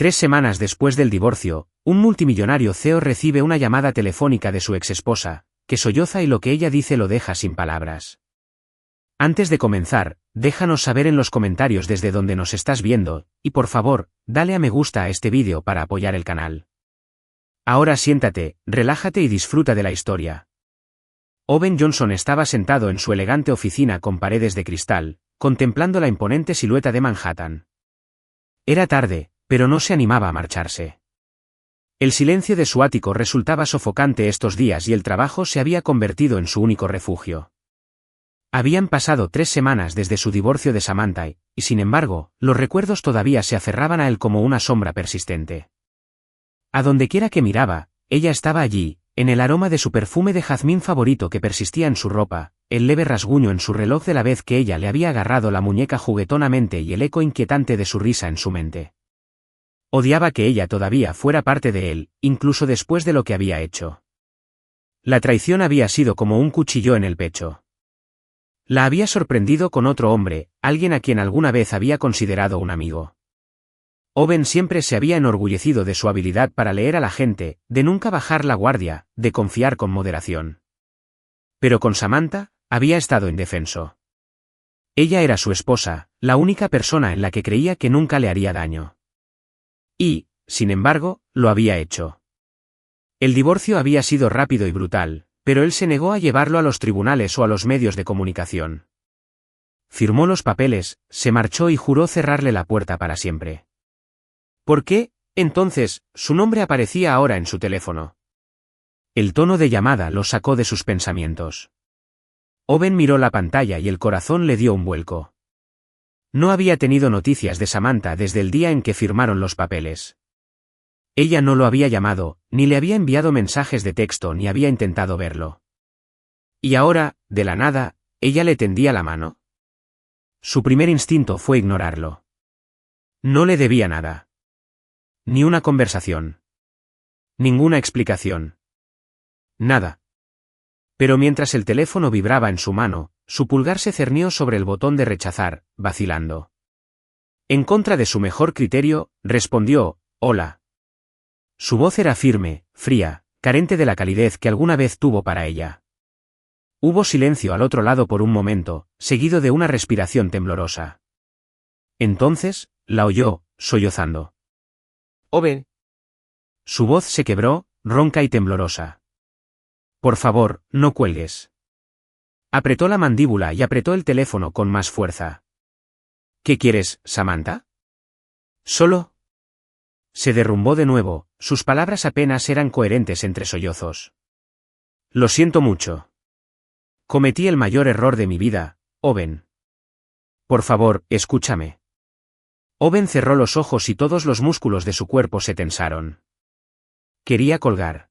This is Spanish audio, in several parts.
3 semanas después del divorcio, un multimillonario CEO recibe una llamada telefónica de su exesposa, que solloza y lo que ella dice lo deja sin palabras. Antes de comenzar, déjanos saber en los comentarios desde donde nos estás viendo, y por favor, dale a me gusta a este vídeo para apoyar el canal. Ahora siéntate, relájate y disfruta de la historia. Owen Johnson estaba sentado en su elegante oficina con paredes de cristal, contemplando la imponente silueta de Manhattan. Era tarde, pero no se animaba a marcharse. El silencio de su ático resultaba sofocante estos días y el trabajo se había convertido en su único refugio. Habían pasado 3 semanas desde su divorcio de Samantha y, sin embargo, los recuerdos todavía se aferraban a él como una sombra persistente. A dondequiera que miraba, ella estaba allí, en el aroma de su perfume de jazmín favorito que persistía en su ropa, el leve rasguño en su reloj de la vez que ella le había agarrado la muñeca juguetonamente y el eco inquietante de su risa en su mente. Odiaba que ella todavía fuera parte de él, incluso después de lo que había hecho. La traición había sido como un cuchillo en el pecho. La había sorprendido con otro hombre, alguien a quien alguna vez había considerado un amigo. Owen siempre se había enorgullecido de su habilidad para leer a la gente, de nunca bajar la guardia, de confiar con moderación. Pero con Samantha, había estado indefenso. Ella era su esposa, la única persona en la que creía que nunca le haría daño. Y, sin embargo, lo había hecho. El divorcio había sido rápido y brutal, pero él se negó a llevarlo a los tribunales o a los medios de comunicación. Firmó los papeles, se marchó y juró cerrarle la puerta para siempre. ¿Por qué, entonces, su nombre aparecía ahora en su teléfono? El tono de llamada lo sacó de sus pensamientos. Owen miró la pantalla y el corazón le dio un vuelco. No había tenido noticias de Samantha desde el día en que firmaron los papeles. Ella no lo había llamado, ni le había enviado mensajes de texto ni había intentado verlo. Y ahora, de la nada, ella le tendía la mano. Su primer instinto fue ignorarlo. No le debía nada. Ni una conversación. Ninguna explicación. Nada. Pero mientras el teléfono vibraba en su mano, su pulgar se cernió sobre el botón de rechazar, vacilando. En contra de su mejor criterio, respondió, «Hola». Su voz era firme, fría, carente de la calidez que alguna vez tuvo para ella. Hubo silencio al otro lado por un momento, seguido de una respiración temblorosa. Entonces, la oyó, sollozando. «Owen». Su voz se quebró, ronca y temblorosa. «Por favor, no cuelgues». Apretó la mandíbula y apretó el teléfono con más fuerza. «¿Qué quieres, Samantha?» «Solo». Se derrumbó de nuevo, sus palabras apenas eran coherentes entre sollozos. «Lo siento mucho. Cometí el mayor error de mi vida, Owen. Por favor, escúchame». Owen cerró los ojos y todos los músculos de su cuerpo se tensaron. Quería colgar.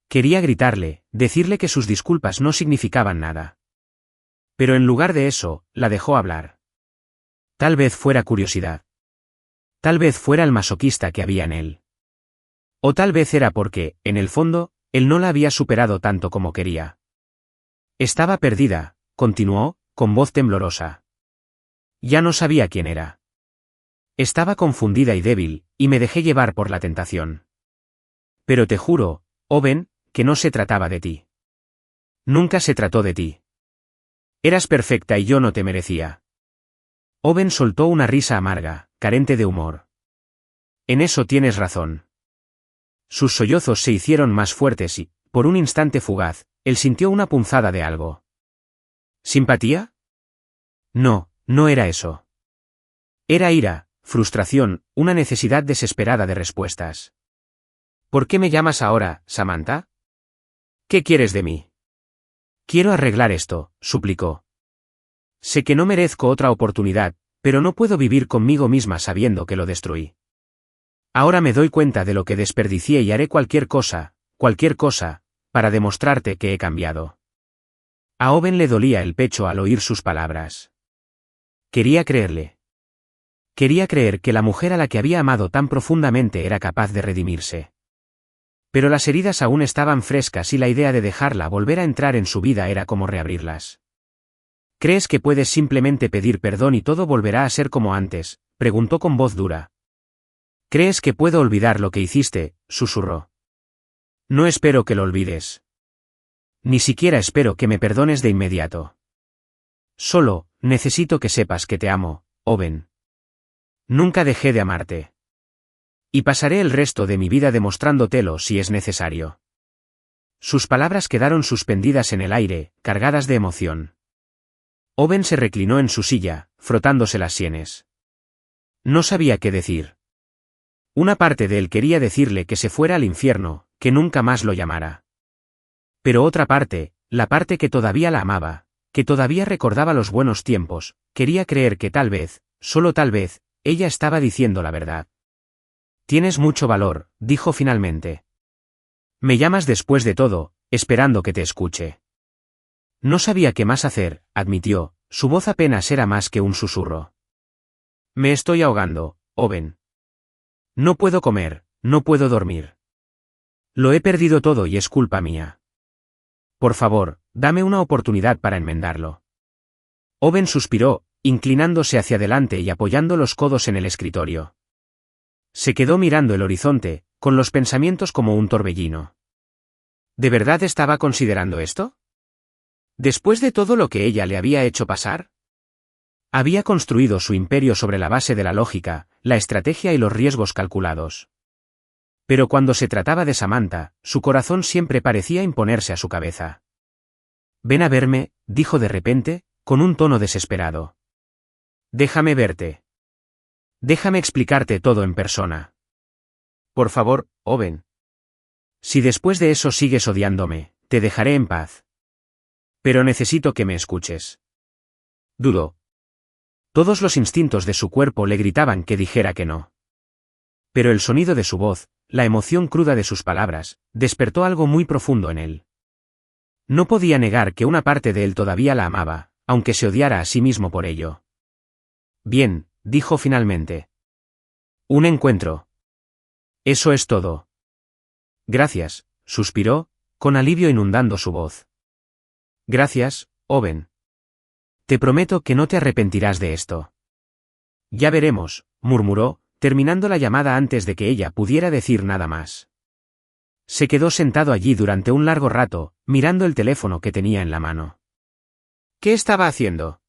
Quería gritarle, decirle que sus disculpas no significaban nada. Pero en lugar de eso, la dejó hablar. Tal vez fuera curiosidad. Tal vez fuera el masoquista que había en él. O tal vez era porque, en el fondo, él no la había superado tanto como quería. Estaba perdida, continuó, con voz temblorosa. Ya no sabía quién era. Estaba confundida y débil, y me dejé llevar por la tentación. Pero te juro, Owen, que no se trataba de ti. Nunca se trató de ti. Eras perfecta y yo no te merecía. Owen soltó una risa amarga, carente de humor. En eso tienes razón. Sus sollozos se hicieron más fuertes y, por un instante fugaz, él sintió una punzada de algo. ¿Simpatía? No, no era eso. Era ira, frustración, una necesidad desesperada de respuestas. ¿Por qué me llamas ahora, Samantha? ¿Qué quieres de mí? Quiero arreglar esto, suplicó. Sé que no merezco otra oportunidad, pero no puedo vivir conmigo misma sabiendo que lo destruí. Ahora me doy cuenta de lo que desperdicié y haré cualquier cosa, para demostrarte que he cambiado. A Owen le dolía el pecho al oír sus palabras. Quería creerle. Quería creer que la mujer a la que había amado tan profundamente era capaz de redimirse. Pero las heridas aún estaban frescas y la idea de dejarla volver a entrar en su vida era como reabrirlas. ¿Crees que puedes simplemente pedir perdón y todo volverá a ser como antes?, preguntó con voz dura. ¿Crees que puedo olvidar lo que hiciste?, susurró. No espero que lo olvides. Ni siquiera espero que me perdones de inmediato. Solo, necesito que sepas que te amo, Owen. Nunca dejé de amarte. Y pasaré el resto de mi vida demostrándotelo si es necesario. Sus palabras quedaron suspendidas en el aire, cargadas de emoción. Owen se reclinó en su silla, frotándose las sienes. No sabía qué decir. Una parte de él quería decirle que se fuera al infierno, que nunca más lo llamara. Pero otra parte, la parte que todavía la amaba, que todavía recordaba los buenos tiempos, quería creer que tal vez, solo tal vez, ella estaba diciendo la verdad. Tienes mucho valor, dijo finalmente. Me llamas después de todo, esperando que te escuche. No sabía qué más hacer, admitió, su voz apenas era más que un susurro. Me estoy ahogando, Owen. No puedo comer, no puedo dormir. Lo he perdido todo y es culpa mía. Por favor, dame una oportunidad para enmendarlo. Owen suspiró, inclinándose hacia adelante y apoyando los codos en el escritorio. Se quedó mirando el horizonte, con los pensamientos como un torbellino. ¿De verdad estaba considerando esto? ¿Después de todo lo que ella le había hecho pasar? Había construido su imperio sobre la base de la lógica, la estrategia y los riesgos calculados. Pero cuando se trataba de Samantha, su corazón siempre parecía imponerse a su cabeza. Ven a verme, dijo de repente, con un tono desesperado. Déjame verte. Déjame explicarte todo en persona. Por favor, Owen. Si después de eso sigues odiándome, te dejaré en paz. Pero necesito que me escuches. Dudó. Todos los instintos de su cuerpo le gritaban que dijera que no. Pero el sonido de su voz, la emoción cruda de sus palabras, despertó algo muy profundo en él. No podía negar que una parte de él todavía la amaba, aunque se odiara a sí mismo por ello. Bien, dijo finalmente. Un encuentro. Eso es todo. Gracias, suspiró, con alivio inundando su voz. Gracias, Owen. Te prometo que no te arrepentirás de esto. Ya veremos, murmuró, terminando la llamada antes de que ella pudiera decir nada más. Se quedó sentado allí durante un largo rato, mirando el teléfono que tenía en la mano. ¿Qué estaba haciendo?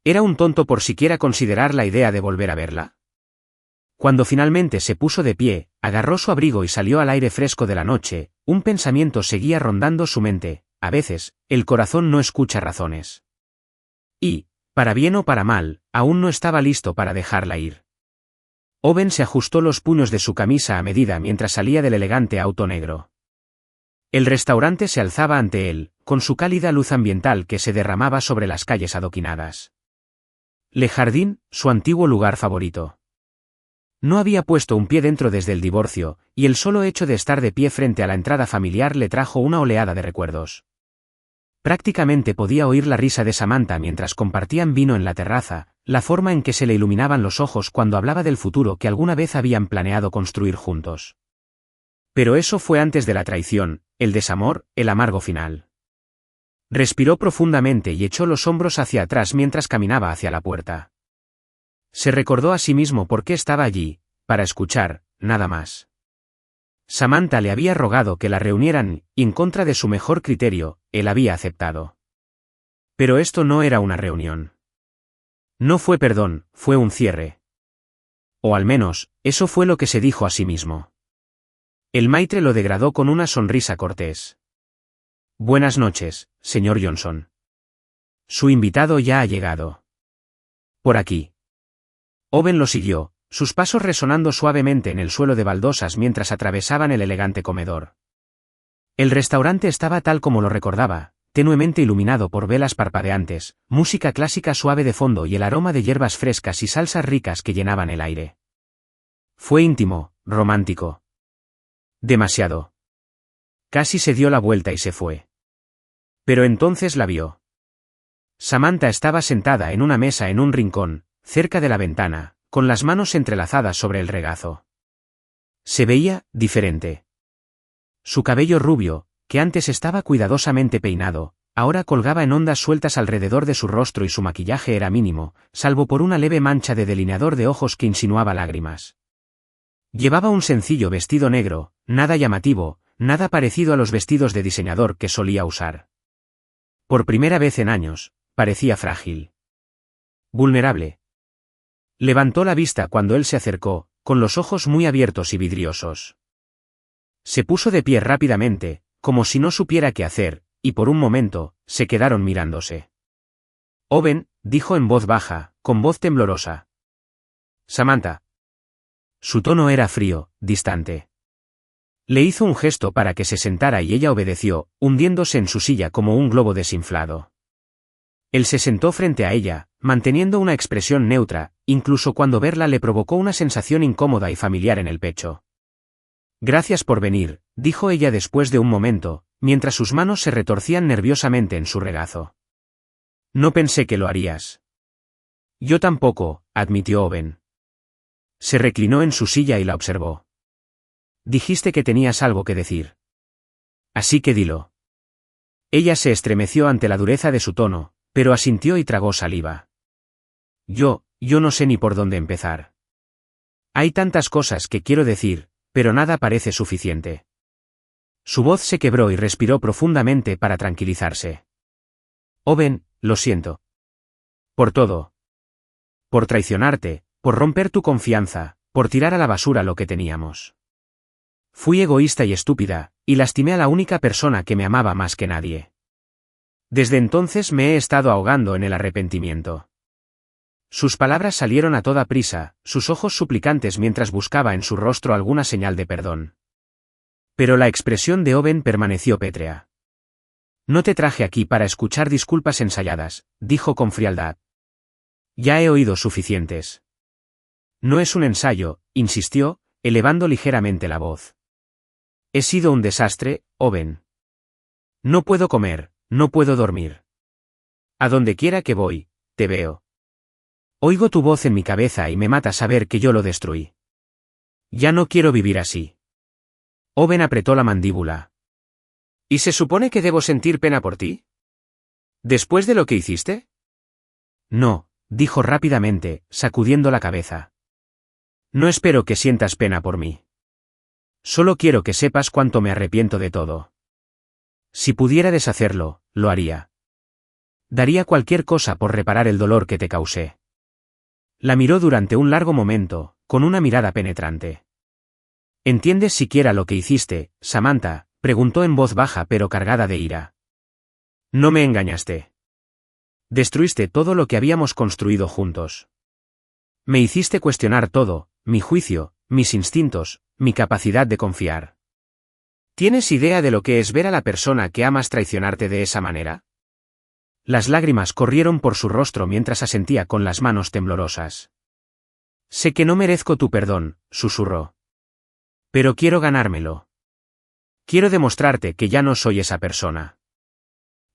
¿Era un tonto por siquiera considerar la idea de volver a verla? Cuando finalmente se puso de pie, agarró su abrigo y salió al aire fresco de la noche, un pensamiento seguía rondando su mente, a veces, el corazón no escucha razones. Y, para bien o para mal, aún no estaba listo para dejarla ir. Owen se ajustó los puños de su camisa a medida mientras salía del elegante auto negro. El restaurante se alzaba ante él, con su cálida luz ambiental que se derramaba sobre las calles adoquinadas. Le Jardin, su antiguo lugar favorito. No había puesto un pie dentro desde el divorcio, y el solo hecho de estar de pie frente a la entrada familiar le trajo una oleada de recuerdos. Prácticamente podía oír la risa de Samantha mientras compartían vino en la terraza, la forma en que se le iluminaban los ojos cuando hablaba del futuro que alguna vez habían planeado construir juntos. Pero eso fue antes de la traición, el desamor, el amargo final. Respiró profundamente y echó los hombros hacia atrás mientras caminaba hacia la puerta. Se recordó a sí mismo por qué estaba allí, para escuchar, nada más. Samantha le había rogado que la reunieran, y en contra de su mejor criterio, él había aceptado. Pero esto no era una reunión. No fue perdón, fue un cierre. O al menos, eso fue lo que se dijo a sí mismo. El maitre lo degradó con una sonrisa cortés. Buenas noches, señor Johnson. Su invitado ya ha llegado. Por aquí. Owen lo siguió, sus pasos resonando suavemente en el suelo de baldosas mientras atravesaban el elegante comedor. El restaurante estaba tal como lo recordaba, tenuemente iluminado por velas parpadeantes, música clásica suave de fondo y el aroma de hierbas frescas y salsas ricas que llenaban el aire. Fue íntimo, romántico. Demasiado. Casi se dio la vuelta y se fue. Pero entonces la vio. Samantha estaba sentada en una mesa en un rincón, cerca de la ventana, con las manos entrelazadas sobre el regazo. Se veía diferente. Su cabello rubio, que antes estaba cuidadosamente peinado, ahora colgaba en ondas sueltas alrededor de su rostro y su maquillaje era mínimo, salvo por una leve mancha de delineador de ojos que insinuaba lágrimas. Llevaba un sencillo vestido negro, nada llamativo, nada parecido a los vestidos de diseñador que solía usar. Por primera vez en años, parecía frágil. Vulnerable. Levantó la vista cuando él se acercó, con los ojos muy abiertos y vidriosos. Se puso de pie rápidamente, como si no supiera qué hacer, y por un momento, se quedaron mirándose. Owen, dijo en voz baja, con voz temblorosa. Samantha. Su tono era frío, distante. Le hizo un gesto para que se sentara y ella obedeció, hundiéndose en su silla como un globo desinflado. Él se sentó frente a ella, manteniendo una expresión neutra, incluso cuando verla le provocó una sensación incómoda y familiar en el pecho. Gracias por venir, dijo ella después de un momento, mientras sus manos se retorcían nerviosamente en su regazo. No pensé que lo harías. Yo tampoco, admitió Owen. Se reclinó en su silla y la observó. Dijiste que tenías algo que decir. Así que dilo. Ella se estremeció ante la dureza de su tono, pero asintió y tragó saliva. Yo no sé ni por dónde empezar. Hay tantas cosas que quiero decir, pero nada parece suficiente. Su voz se quebró y respiró profundamente para tranquilizarse. Owen, lo siento. Por todo. Por traicionarte, por romper tu confianza, por tirar a la basura lo que teníamos. Fui egoísta y estúpida, y lastimé a la única persona que me amaba más que nadie. Desde entonces me he estado ahogando en el arrepentimiento. Sus palabras salieron a toda prisa, sus ojos suplicantes mientras buscaba en su rostro alguna señal de perdón. Pero la expresión de Owen permaneció pétrea. No te traje aquí para escuchar disculpas ensayadas, dijo con frialdad. Ya he oído suficientes. No es un ensayo, insistió, elevando ligeramente la voz. He sido un desastre, Owen. No puedo comer, no puedo dormir. A donde quiera que voy, te veo. Oigo tu voz en mi cabeza y me mata saber que yo lo destruí. Ya no quiero vivir así. Owen apretó la mandíbula. ¿Y se supone que debo sentir pena por ti? ¿Después de lo que hiciste? No, dijo rápidamente, sacudiendo la cabeza. No espero que sientas pena por mí. Solo quiero que sepas cuánto me arrepiento de todo. Si pudiera deshacerlo, lo haría. Daría cualquier cosa por reparar el dolor que te causé. La miró durante un largo momento, con una mirada penetrante. ¿Entiendes siquiera lo que hiciste, Samantha?, preguntó en voz baja pero cargada de ira. No me engañaste. Destruiste todo lo que habíamos construido juntos. Me hiciste cuestionar todo, mi juicio, mis instintos, mi capacidad de confiar. ¿Tienes idea de lo que es ver a la persona que amas traicionarte de esa manera? Las lágrimas corrieron por su rostro mientras asentía con las manos temblorosas. Sé que no merezco tu perdón, susurró. Pero quiero ganármelo. Quiero demostrarte que ya no soy esa persona.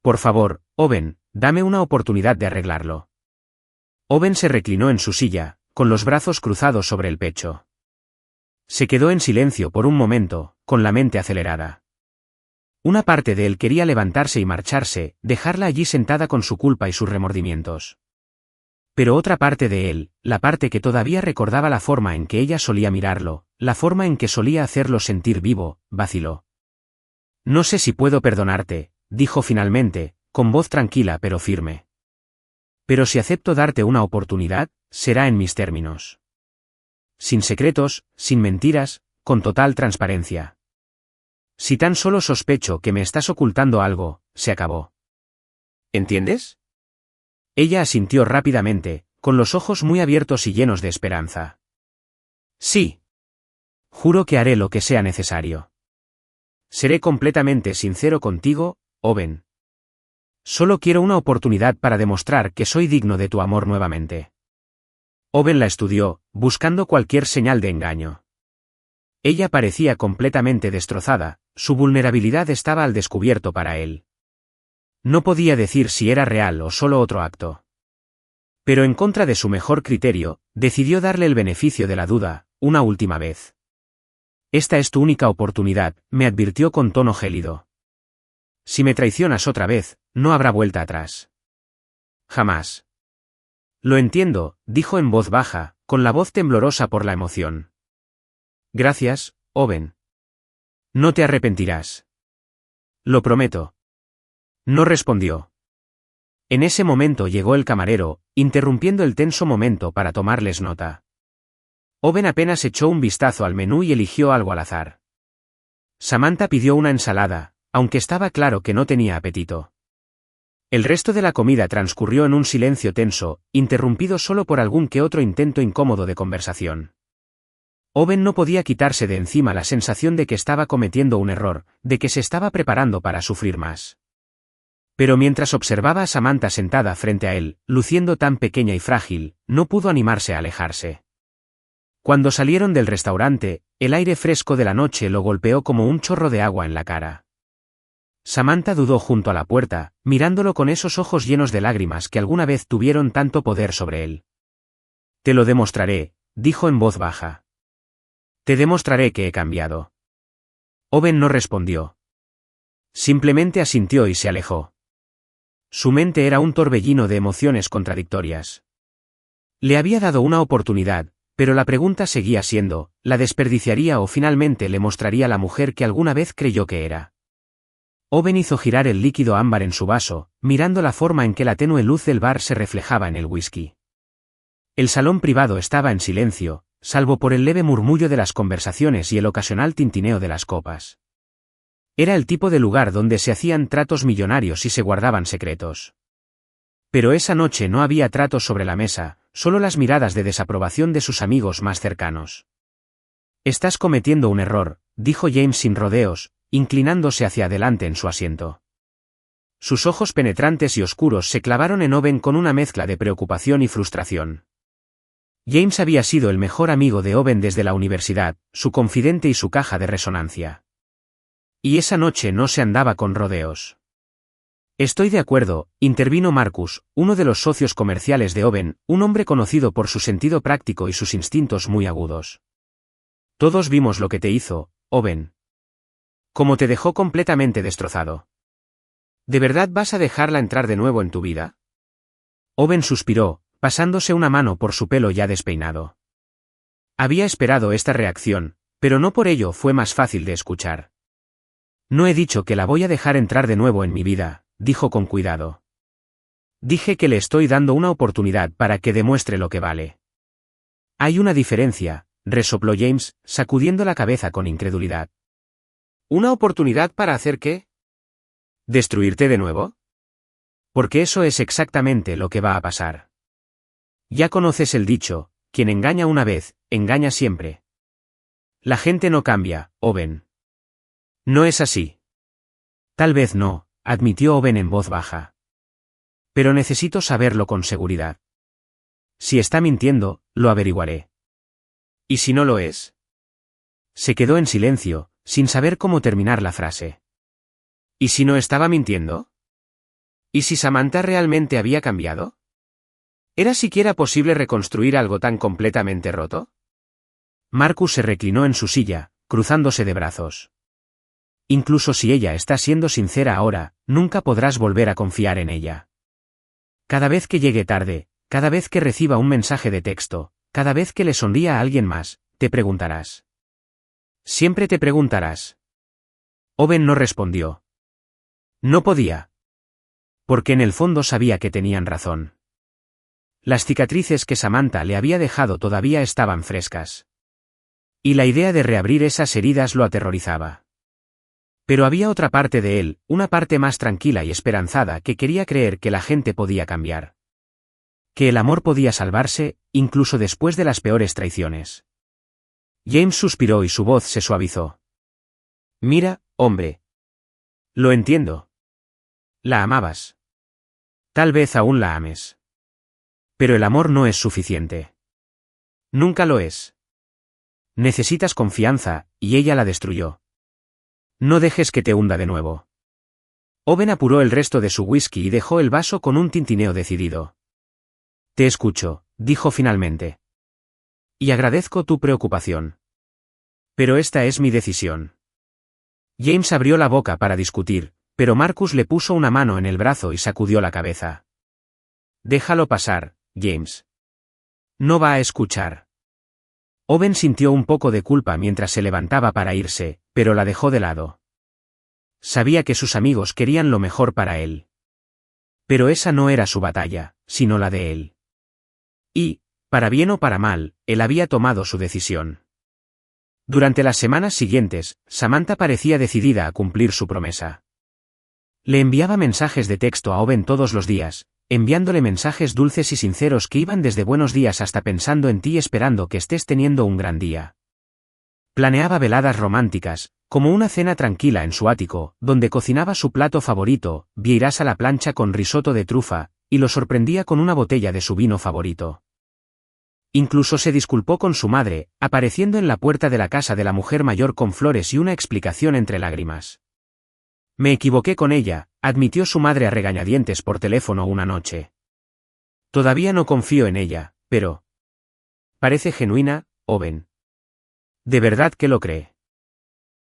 Por favor, Owen, dame una oportunidad de arreglarlo. Owen se reclinó en su silla, con los brazos cruzados sobre el pecho. Se quedó en silencio por un momento, con la mente acelerada. Una parte de él quería levantarse y marcharse, dejarla allí sentada con su culpa y sus remordimientos. Pero otra parte de él, la parte que todavía recordaba la forma en que ella solía mirarlo, la forma en que solía hacerlo sentir vivo, vaciló. No sé si puedo perdonarte, dijo finalmente, con voz tranquila pero firme. Pero si acepto darte una oportunidad, será en mis términos. Sin secretos, sin mentiras, con total transparencia. Si tan solo sospecho que me estás ocultando algo, se acabó. ¿Entiendes? Ella asintió rápidamente, con los ojos muy abiertos y llenos de esperanza. Sí. Juro que haré lo que sea necesario. Seré completamente sincero contigo, Owen. Solo quiero una oportunidad para demostrar que soy digno de tu amor nuevamente. Owen la estudió, buscando cualquier señal de engaño. Ella parecía completamente destrozada, su vulnerabilidad estaba al descubierto para él. No podía decir si era real o solo otro acto. Pero en contra de su mejor criterio, decidió darle el beneficio de la duda, una última vez. Esta es tu única oportunidad, me advirtió con tono gélido. Si me traicionas otra vez, no habrá vuelta atrás. Jamás. Lo entiendo, dijo en voz baja, con la voz temblorosa por la emoción. Gracias, Owen. No te arrepentirás. Lo prometo. No respondió. En ese momento llegó el camarero, interrumpiendo el tenso momento para tomarles nota. Owen apenas echó un vistazo al menú y eligió algo al azar. Samantha pidió una ensalada, aunque estaba claro que no tenía apetito. El resto de la comida transcurrió en un silencio tenso, interrumpido solo por algún que otro intento incómodo de conversación. Owen no podía quitarse de encima la sensación de que estaba cometiendo un error, de que se estaba preparando para sufrir más. Pero mientras observaba a Samantha sentada frente a él, luciendo tan pequeña y frágil, no pudo animarse a alejarse. Cuando salieron del restaurante, el aire fresco de la noche lo golpeó como un chorro de agua en la cara. Samantha dudó junto a la puerta, mirándolo con esos ojos llenos de lágrimas que alguna vez tuvieron tanto poder sobre él. Te lo demostraré, dijo en voz baja. Te demostraré que he cambiado. Owen no respondió. Simplemente asintió y se alejó. Su mente era un torbellino de emociones contradictorias. Le había dado una oportunidad, pero la pregunta seguía siendo, ¿la desperdiciaría o finalmente le mostraría la mujer que alguna vez creyó que era? Owen hizo girar el líquido ámbar en su vaso, mirando la forma en que la tenue luz del bar se reflejaba en el whisky. El salón privado estaba en silencio, salvo por el leve murmullo de las conversaciones y el ocasional tintineo de las copas. Era el tipo de lugar donde se hacían tratos millonarios y se guardaban secretos. Pero esa noche no había tratos sobre la mesa, solo las miradas de desaprobación de sus amigos más cercanos. Estás cometiendo un error, dijo James sin rodeos, inclinándose hacia adelante en su asiento. Sus ojos penetrantes y oscuros se clavaron en Owen con una mezcla de preocupación y frustración. James había sido el mejor amigo de Owen desde la universidad, su confidente y su caja de resonancia. Y esa noche no se andaba con rodeos. Estoy de acuerdo, intervino Marcus, uno de los socios comerciales de Owen, un hombre conocido por su sentido práctico y sus instintos muy agudos. Todos vimos lo que te hizo, Owen. Cómo te dejó completamente destrozado. ¿De verdad vas a dejarla entrar de nuevo en tu vida? Owen suspiró, pasándose una mano por su pelo ya despeinado. Había esperado esta reacción, pero no por ello fue más fácil de escuchar. No he dicho que la voy a dejar entrar de nuevo en mi vida, dijo con cuidado. Dije que le estoy dando una oportunidad para que demuestre lo que vale. Hay una diferencia, resopló James, sacudiendo la cabeza con incredulidad. ¿Una oportunidad para hacer qué? ¿Destruirte de nuevo? Porque eso es exactamente lo que va a pasar. Ya conoces el dicho, quien engaña una vez, engaña siempre. La gente no cambia, Owen. No es así. Tal vez no, admitió Owen en voz baja. Pero necesito saberlo con seguridad. Si está mintiendo, lo averiguaré. ¿Y si no lo es? Se quedó en silencio, sin saber cómo terminar la frase. ¿Y si no estaba mintiendo? ¿Y si Samantha realmente había cambiado? ¿Era siquiera posible reconstruir algo tan completamente roto? Marcus se reclinó en su silla, cruzándose de brazos. Incluso si ella está siendo sincera ahora, nunca podrás volver a confiar en ella. Cada vez que llegue tarde, cada vez que reciba un mensaje de texto, cada vez que le sonría a alguien más, te preguntarás. Siempre te preguntarás. Owen no respondió. No podía. Porque en el fondo sabía que tenían razón. Las cicatrices que Samantha le había dejado todavía estaban frescas. Y la idea de reabrir esas heridas lo aterrorizaba. Pero había otra parte de él, una parte más tranquila y esperanzada que quería creer que la gente podía cambiar. Que el amor podía salvarse, incluso después de las peores traiciones. James suspiró y su voz se suavizó. Mira, hombre. Lo entiendo. La amabas. Tal vez aún la ames. Pero el amor no es suficiente. Nunca lo es. Necesitas confianza, y ella la destruyó. No dejes que te hunda de nuevo. Owen apuró el resto de su whisky y dejó el vaso con un tintineo decidido. Te escucho, dijo finalmente. Y agradezco tu preocupación. Pero esta es mi decisión. James abrió la boca para discutir, pero Marcus le puso una mano en el brazo y sacudió la cabeza. Déjalo pasar, James. No va a escuchar. Owen sintió un poco de culpa mientras se levantaba para irse, pero la dejó de lado. Sabía que sus amigos querían lo mejor para él. Pero esa no era su batalla, sino la de él. Y, para bien o para mal, él había tomado su decisión. Durante las semanas siguientes, Samantha parecía decidida a cumplir su promesa. Le enviaba mensajes de texto a Owen todos los días, enviándole mensajes dulces y sinceros que iban desde buenos días hasta pensando en ti esperando que estés teniendo un gran día. Planeaba veladas románticas, como una cena tranquila en su ático, donde cocinaba su plato favorito, vieiras a la plancha con risotto de trufa, y lo sorprendía con una botella de su vino favorito. Incluso se disculpó con su madre, apareciendo en la puerta de la casa de la mujer mayor con flores y una explicación entre lágrimas. Me equivoqué con ella, admitió su madre a regañadientes por teléfono una noche. Todavía no confío en ella, pero... Parece genuina, Owen. ¿De verdad que lo cree?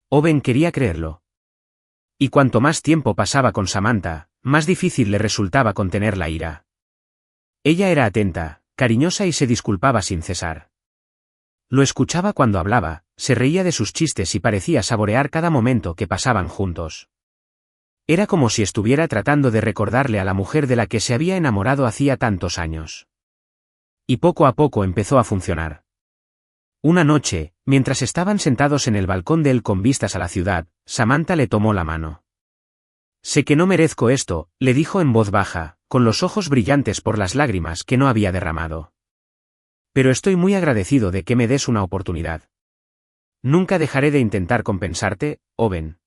Owen quería creerlo. Y cuanto más tiempo pasaba con Samantha, más difícil le resultaba contener la ira. Ella era atenta, cariñosa y se disculpaba sin cesar. Lo escuchaba cuando hablaba, se reía de sus chistes y parecía saborear cada momento que pasaban juntos. Era como si estuviera tratando de recordarle a la mujer de la que se había enamorado hacía tantos años. Y poco a poco empezó a funcionar. Una noche, mientras estaban sentados en el balcón de él con vistas a la ciudad, Samantha le tomó la mano. Sé que no merezco esto, le dijo en voz baja, con los ojos brillantes por las lágrimas que no había derramado. Pero estoy muy agradecido de que me des una oportunidad. Nunca dejaré de intentar compensarte, Owen.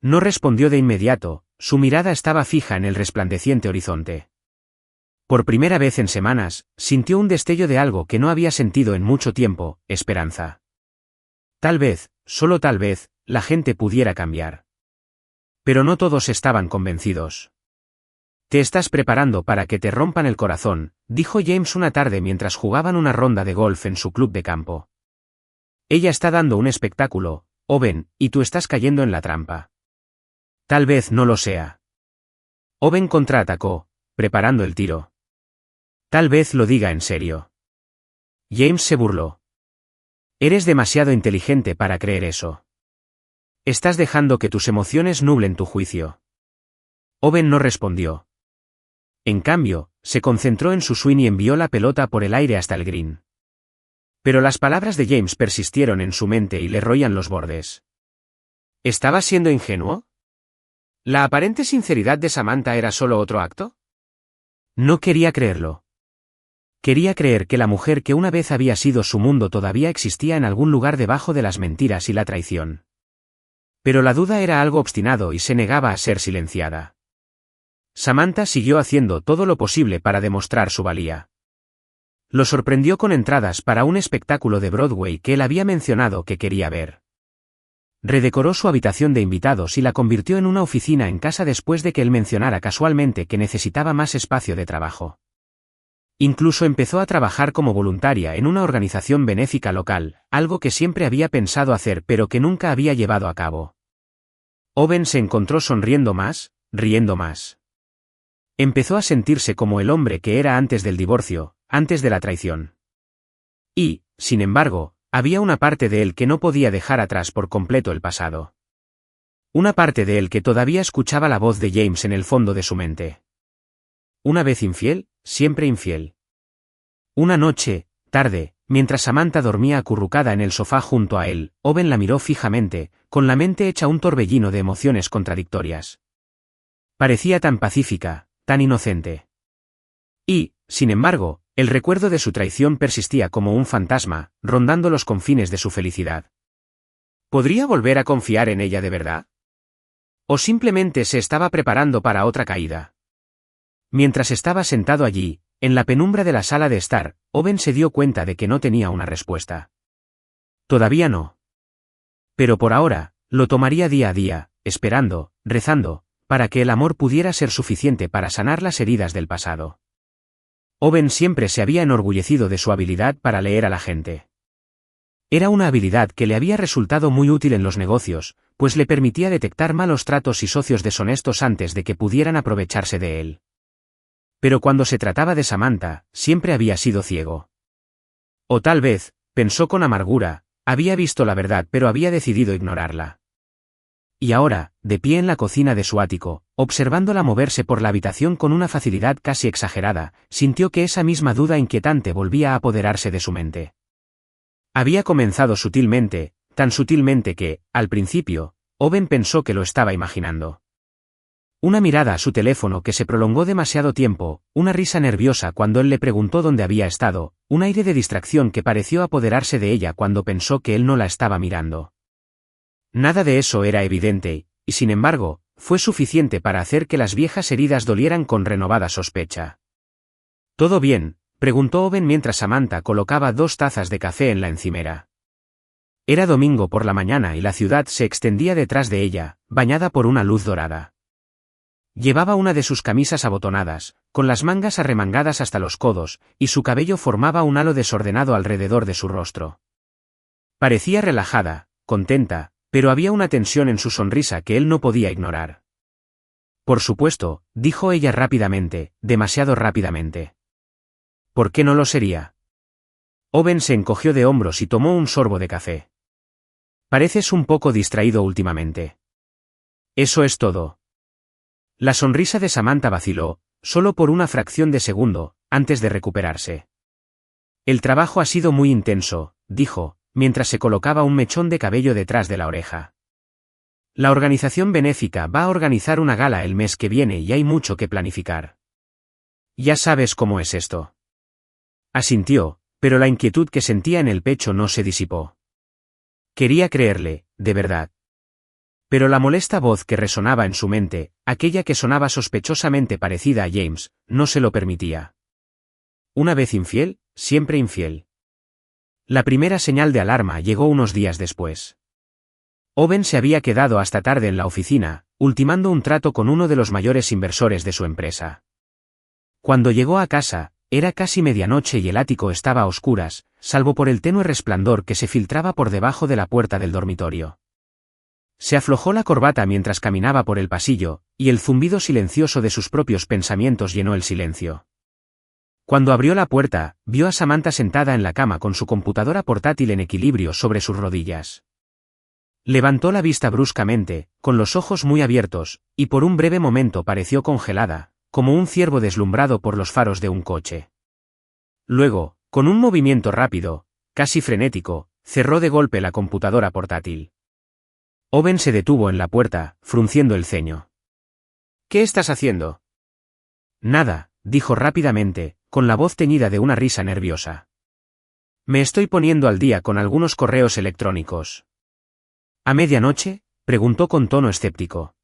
No respondió de inmediato, su mirada estaba fija en el resplandeciente horizonte. Por primera vez en semanas, sintió un destello de algo que no había sentido en mucho tiempo, esperanza. Tal vez, solo tal vez, la gente pudiera cambiar. Pero no todos estaban convencidos. Te estás preparando para que te rompan el corazón, dijo James una tarde mientras jugaban una ronda de golf en su club de campo. Ella está dando un espectáculo, Owen, y tú estás cayendo en la trampa. Tal vez no lo sea. Owen contraatacó, preparando el tiro. Tal vez lo diga en serio. James se burló. Eres demasiado inteligente para creer eso. Estás dejando que tus emociones nublen tu juicio. Owen no respondió. En cambio, se concentró en su swing y envió la pelota por el aire hasta el green. Pero las palabras de James persistieron en su mente y le roían los bordes. ¿Estaba siendo ingenuo? ¿La aparente sinceridad de Samantha era solo otro acto? No quería creerlo. Quería creer que la mujer que una vez había sido su mundo todavía existía en algún lugar debajo de las mentiras y la traición. Pero la duda era algo obstinado y se negaba a ser silenciada. Samantha siguió haciendo todo lo posible para demostrar su valía. Lo sorprendió con entradas para un espectáculo de Broadway que él había mencionado que quería ver. Redecoró su habitación de invitados y la convirtió en una oficina en casa después de que él mencionara casualmente que necesitaba más espacio de trabajo. Incluso empezó a trabajar como voluntaria en una organización benéfica local, algo que siempre había pensado hacer pero que nunca había llevado a cabo. Owen se encontró sonriendo más, riendo más. Empezó a sentirse como el hombre que era antes del divorcio, antes de la traición. Y, sin embargo, había una parte de él que no podía dejar atrás por completo el pasado. Una parte de él que todavía escuchaba la voz de James en el fondo de su mente. Una vez infiel, siempre infiel. Una noche, tarde, mientras Samantha dormía acurrucada en el sofá junto a él, Owen la miró fijamente, con la mente hecha un torbellino de emociones contradictorias. Parecía tan pacífica, tan inocente. Y, sin embargo, el recuerdo de su traición persistía como un fantasma, rondando los confines de su felicidad. ¿Podría volver a confiar en ella de verdad? ¿O simplemente se estaba preparando para otra caída? Mientras estaba sentado allí, en la penumbra de la sala de estar, Owen se dio cuenta de que no tenía una respuesta. Todavía no. Pero por ahora, lo tomaría día a día, esperando, rezando, para que el amor pudiera ser suficiente para sanar las heridas del pasado. Owen siempre se había enorgullecido de su habilidad para leer a la gente. Era una habilidad que le había resultado muy útil en los negocios, pues le permitía detectar malos tratos y socios deshonestos antes de que pudieran aprovecharse de él. Pero cuando se trataba de Samantha, siempre había sido ciego. O tal vez, pensó con amargura, había visto la verdad pero había decidido ignorarla. Y ahora, de pie en la cocina de su ático, observándola moverse por la habitación con una facilidad casi exagerada, sintió que esa misma duda inquietante volvía a apoderarse de su mente. Había comenzado sutilmente, tan sutilmente que, al principio, Owen pensó que lo estaba imaginando. Una mirada a su teléfono que se prolongó demasiado tiempo, una risa nerviosa cuando él le preguntó dónde había estado, un aire de distracción que pareció apoderarse de ella cuando pensó que él no la estaba mirando. Nada de eso era evidente, y sin embargo, fue suficiente para hacer que las viejas heridas dolieran con renovada sospecha. ¿Todo bien?, preguntó Owen mientras Samantha colocaba 2 tazas de café en la encimera. Era domingo por la mañana y la ciudad se extendía detrás de ella, bañada por una luz dorada. Llevaba una de sus camisas abotonadas, con las mangas arremangadas hasta los codos, y su cabello formaba un halo desordenado alrededor de su rostro. Parecía relajada, contenta, pero había una tensión en su sonrisa que él no podía ignorar. Por supuesto, dijo ella rápidamente, demasiado rápidamente. ¿Por qué no lo sería? Owen se encogió de hombros y tomó un sorbo de café. Pareces un poco distraído últimamente. Eso es todo. La sonrisa de Samantha vaciló, solo por una fracción de segundo, antes de recuperarse. El trabajo ha sido muy intenso, dijo, mientras se colocaba un mechón de cabello detrás de la oreja. La organización benéfica va a organizar una gala el mes que viene y hay mucho que planificar. Ya sabes cómo es esto. Asintió, pero la inquietud que sentía en el pecho no se disipó. Quería creerle, de verdad. Pero la molesta voz que resonaba en su mente, aquella que sonaba sospechosamente parecida a James, no se lo permitía. Una vez infiel, siempre infiel. La primera señal de alarma llegó unos días después. Owen se había quedado hasta tarde en la oficina, ultimando un trato con uno de los mayores inversores de su empresa. Cuando llegó a casa, era casi medianoche y el ático estaba a oscuras, salvo por el tenue resplandor que se filtraba por debajo de la puerta del dormitorio. Se aflojó la corbata mientras caminaba por el pasillo, y el zumbido silencioso de sus propios pensamientos llenó el silencio. Cuando abrió la puerta, vio a Samantha sentada en la cama con su computadora portátil en equilibrio sobre sus rodillas. Levantó la vista bruscamente, con los ojos muy abiertos, y por un breve momento pareció congelada, como un ciervo deslumbrado por los faros de un coche. Luego, con un movimiento rápido, casi frenético, cerró de golpe la computadora portátil. Owen se detuvo en la puerta, frunciendo el ceño. ¿Qué estás haciendo? Nada, dijo rápidamente, con la voz teñida de una risa nerviosa. Me estoy poniendo al día con algunos correos electrónicos. ¿A medianoche?, preguntó con tono escéptico.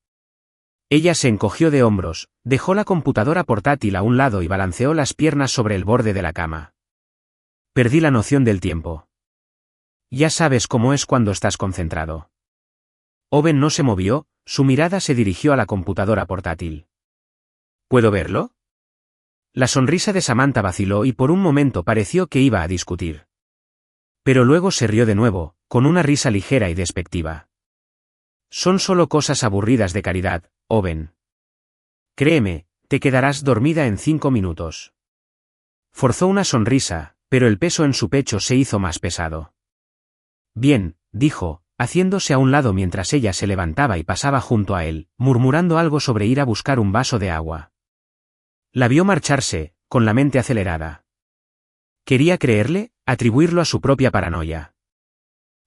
Ella se encogió de hombros, dejó la computadora portátil a un lado y balanceó las piernas sobre el borde de la cama. Perdí la noción del tiempo. Ya sabes cómo es cuando estás concentrado. Owen no se movió, su mirada se dirigió a la computadora portátil. ¿Puedo verlo? La sonrisa de Samantha vaciló y por un momento pareció que iba a discutir. Pero luego se rió de nuevo, con una risa ligera y despectiva. Son solo cosas aburridas de caridad, Owen. Créeme, te quedarás dormida en 5 minutos. Forzó una sonrisa, pero el peso en su pecho se hizo más pesado. Bien, dijo, haciéndose a un lado mientras ella se levantaba y pasaba junto a él, murmurando algo sobre ir a buscar un vaso de agua. La vio marcharse, con la mente acelerada. Quería creerle, atribuirlo a su propia paranoia.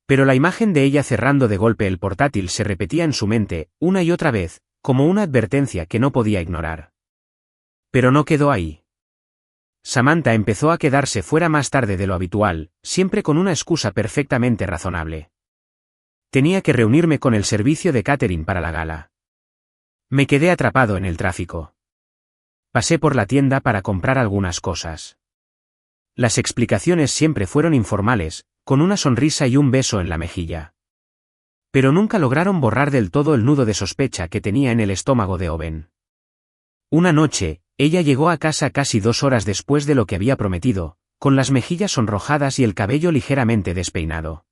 Pero la imagen de ella cerrando de golpe el portátil se repetía en su mente, una y otra vez, como una advertencia que no podía ignorar. Pero no quedó ahí. Samantha empezó a quedarse fuera más tarde de lo habitual, siempre con una excusa perfectamente razonable. Tenía que reunirme con el servicio de catering para la gala. Me quedé atrapado en el tráfico. Pasé por la tienda para comprar algunas cosas. Las explicaciones siempre fueron informales, con una sonrisa y un beso en la mejilla. Pero nunca lograron borrar del todo el nudo de sospecha que tenía en el estómago de Owen. Una noche, ella llegó a casa casi 2 horas después de lo que había prometido, con las mejillas sonrojadas y el cabello ligeramente despeinado.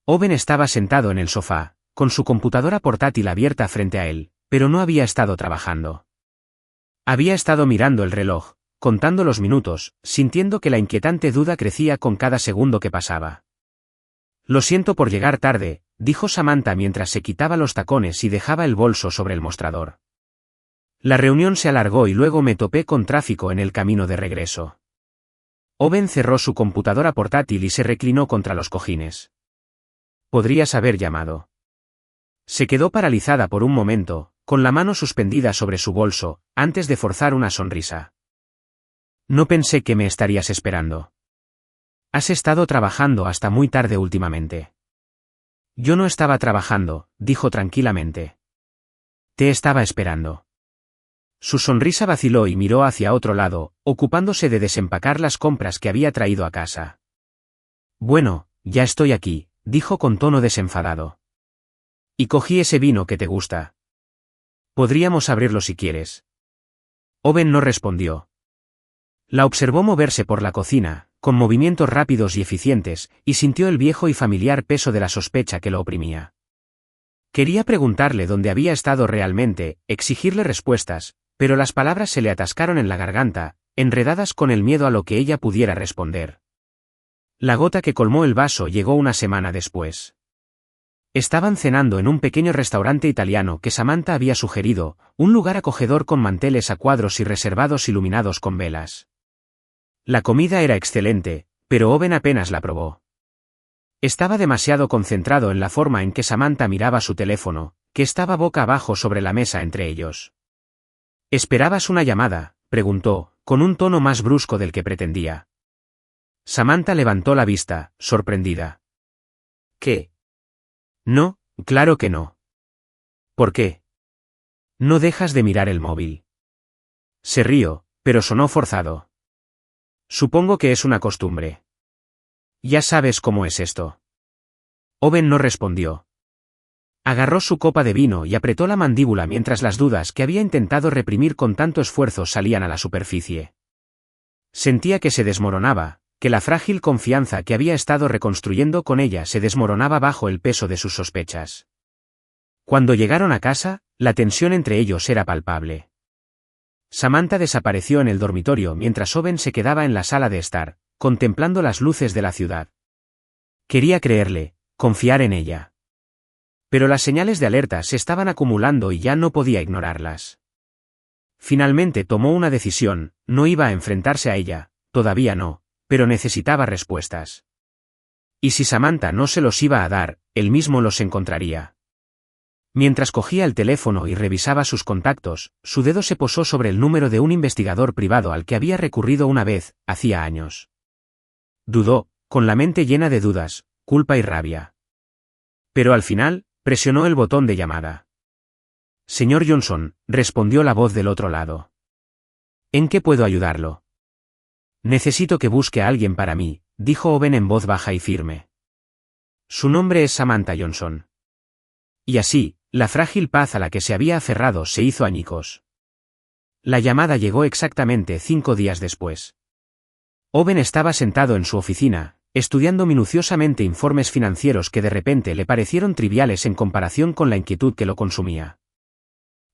Owen estaba sentado en el sofá, con su computadora portátil abierta frente a él, pero no había estado trabajando. Había estado mirando el reloj, contando los minutos, sintiendo que la inquietante duda crecía con cada segundo que pasaba. Lo siento por llegar tarde, dijo Samantha mientras se quitaba los tacones y dejaba el bolso sobre el mostrador. La reunión se alargó y luego me topé con tráfico en el camino de regreso. Owen cerró su computadora portátil y se reclinó contra los cojines. Podrías haber llamado. Se quedó paralizada por un momento, con la mano suspendida sobre su bolso, antes de forzar una sonrisa. No pensé que me estarías esperando. Has estado trabajando hasta muy tarde últimamente. Yo no estaba trabajando, dijo tranquilamente. Te estaba esperando. Su sonrisa vaciló y miró hacia otro lado, ocupándose de desempacar las compras que había traído a casa. Bueno, ya estoy aquí, dijo con tono desenfadado. Y cogí ese vino que te gusta. Podríamos abrirlo si quieres. Owen no respondió. La observó moverse por la cocina, con movimientos rápidos y eficientes, y sintió el viejo y familiar peso de la sospecha que lo oprimía. Quería preguntarle dónde había estado realmente, exigirle respuestas, pero las palabras se le atascaron en la garganta, enredadas con el miedo a lo que ella pudiera responder. La gota que colmó el vaso llegó una semana después. Estaban cenando en un pequeño restaurante italiano que Samantha había sugerido, un lugar acogedor con manteles a cuadros y reservados iluminados con velas. La comida era excelente, pero Owen apenas la probó. Estaba demasiado concentrado en la forma en que Samantha miraba su teléfono, que estaba boca abajo sobre la mesa entre ellos. ¿Esperabas una llamada?, preguntó, con un tono más brusco del que pretendía. Samantha levantó la vista, sorprendida. ¿Qué? No, claro que no. ¿Por qué? No dejas de mirar el móvil. Se rió, pero sonó forzado. Supongo que es una costumbre. Ya sabes cómo es esto. Owen no respondió. Agarró su copa de vino y apretó la mandíbula mientras las dudas que había intentado reprimir con tanto esfuerzo salían a la superficie. Sentía que se desmoronaba, que la frágil confianza que había estado reconstruyendo con ella se desmoronaba bajo el peso de sus sospechas. Cuando llegaron a casa, la tensión entre ellos era palpable. Samantha desapareció en el dormitorio mientras Owen se quedaba en la sala de estar, contemplando las luces de la ciudad. Quería creerle, confiar en ella. Pero las señales de alerta se estaban acumulando y ya no podía ignorarlas. Finalmente tomó una decisión, no iba a enfrentarse a ella, todavía no, pero necesitaba respuestas. Y si Samantha no se los iba a dar, él mismo los encontraría. Mientras cogía el teléfono y revisaba sus contactos, su dedo se posó sobre el número de un investigador privado al que había recurrido una vez, hacía años. Dudó, con la mente llena de dudas, culpa y rabia. Pero al final, presionó el botón de llamada. Señor Johnson, respondió la voz del otro lado. ¿En qué puedo ayudarlo? Necesito que busque a alguien para mí, dijo Owen en voz baja y firme. Su nombre es Samantha Johnson. Y así, la frágil paz a la que se había aferrado se hizo añicos. La llamada llegó exactamente 5 días después. Owen estaba sentado en su oficina, estudiando minuciosamente informes financieros que de repente le parecieron triviales en comparación con la inquietud que lo consumía.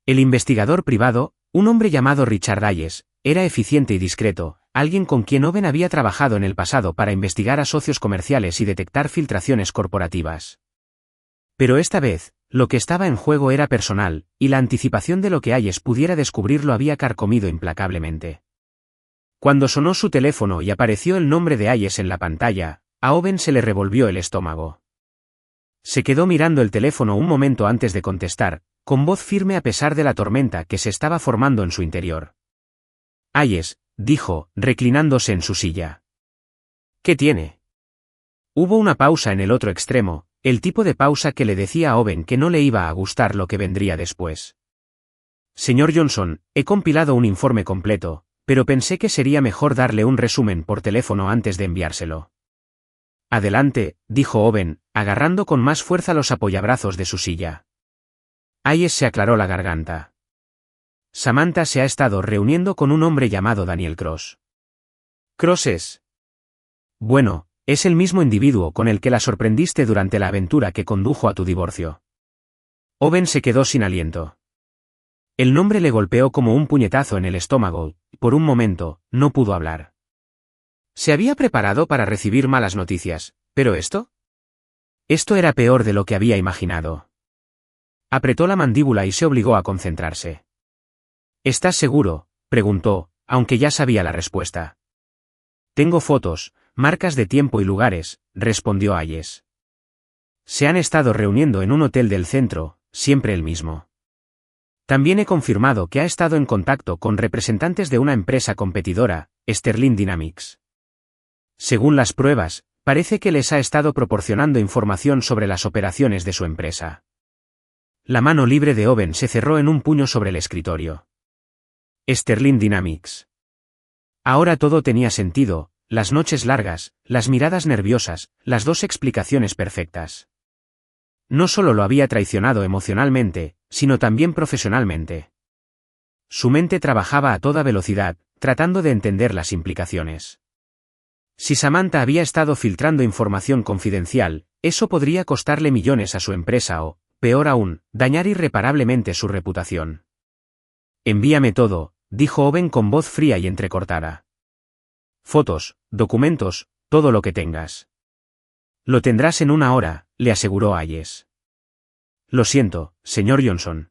El investigador privado, un hombre llamado Richard Hayes, era eficiente y discreto, alguien con quien Owen había trabajado en el pasado para investigar a socios comerciales y detectar filtraciones corporativas. Pero esta vez, lo que estaba en juego era personal, y la anticipación de lo que Hayes pudiera descubrir lo había carcomido implacablemente. Cuando sonó su teléfono y apareció el nombre de Hayes en la pantalla, a Owen se le revolvió el estómago. Se quedó mirando el teléfono un momento antes de contestar, con voz firme a pesar de la tormenta que se estaba formando en su interior. Hayes, dijo, reclinándose en su silla. ¿Qué tiene? Hubo una pausa en el otro extremo, el tipo de pausa que le decía a Owen que no le iba a gustar lo que vendría después. Señor Johnson, he compilado un informe completo, pero pensé que sería mejor darle un resumen por teléfono antes de enviárselo. Adelante, dijo Owen, agarrando con más fuerza los apoyabrazos de su silla. Hayes se aclaró la garganta. Samantha se ha estado reuniendo con un hombre llamado Daniel Cross. ¿Cross es? Bueno, es el mismo individuo con el que la sorprendiste durante la aventura que condujo a tu divorcio. Owen se quedó sin aliento. El nombre le golpeó como un puñetazo en el estómago, y por un momento, no pudo hablar. Se había preparado para recibir malas noticias, ¿pero esto? Esto era peor de lo que había imaginado. Apretó la mandíbula y se obligó a concentrarse. ¿Estás seguro?, preguntó, aunque ya sabía la respuesta. Tengo fotos, marcas de tiempo y lugares, respondió Hayes. Se han estado reuniendo en un hotel del centro, siempre el mismo. También he confirmado que ha estado en contacto con representantes de una empresa competidora, Sterling Dynamics. Según las pruebas, parece que les ha estado proporcionando información sobre las operaciones de su empresa. La mano libre de Owen se cerró en un puño sobre el escritorio. Sterling Dynamics. Ahora todo tenía sentido, las noches largas, las miradas nerviosas, las dos explicaciones perfectas. No solo lo había traicionado emocionalmente, sino también profesionalmente. Su mente trabajaba a toda velocidad, tratando de entender las implicaciones. Si Samantha había estado filtrando información confidencial, eso podría costarle millones a su empresa o, peor aún, dañar irreparablemente su reputación. Envíame todo, dijo Owen con voz fría y entrecortada. Fotos, documentos, todo lo que tengas. Lo tendrás en 1 hora, le aseguró Hayes. Lo siento, señor Johnson.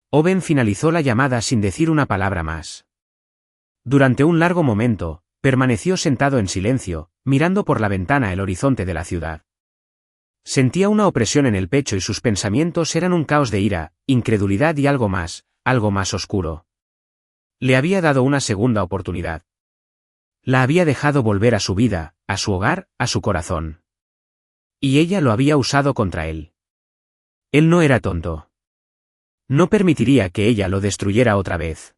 Owen finalizó la llamada sin decir una palabra más. Durante un largo momento, permaneció sentado en silencio, mirando por la ventana el horizonte de la ciudad. Sentía una opresión en el pecho y sus pensamientos eran un caos de ira, incredulidad y algo más oscuro. Le había dado una segunda oportunidad. La había dejado volver a su vida, a su hogar, a su corazón. Y ella lo había usado contra él. Él no era tonto. No permitiría que ella lo destruyera otra vez.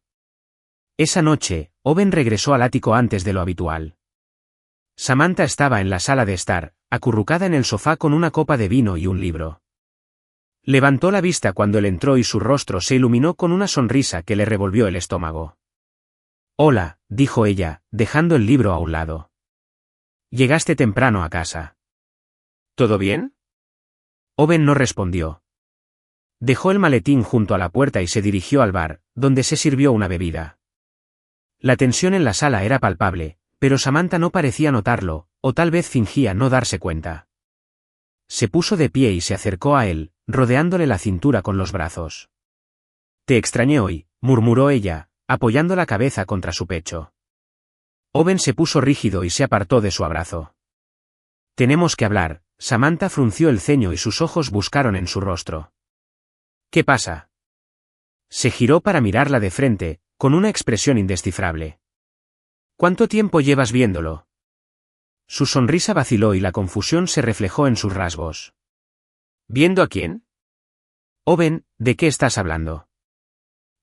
Esa noche, Owen regresó al ático antes de lo habitual. Samantha estaba en la sala de estar, acurrucada en el sofá con una copa de vino y un libro. Levantó la vista cuando él entró y su rostro se iluminó con una sonrisa que le revolvió el estómago. Hola, dijo ella, dejando el libro a un lado. Llegaste temprano a casa. ¿Todo bien? Owen no respondió. Dejó el maletín junto a la puerta y se dirigió al bar, donde se sirvió una bebida. La tensión en la sala era palpable, pero Samantha no parecía notarlo, o tal vez fingía no darse cuenta. Se puso de pie y se acercó a él, rodeándole la cintura con los brazos. Te extrañé hoy, murmuró ella, apoyando la cabeza contra su pecho. Owen se puso rígido y se apartó de su abrazo. Tenemos que hablar, Samantha frunció el ceño y sus ojos buscaron en su rostro. ¿Qué pasa? Se giró para mirarla de frente, con una expresión indescifrable. ¿Cuánto tiempo llevas viéndolo? Su sonrisa vaciló y la confusión se reflejó en sus rasgos. ¿Viendo a quién? Owen, ¿de qué estás hablando?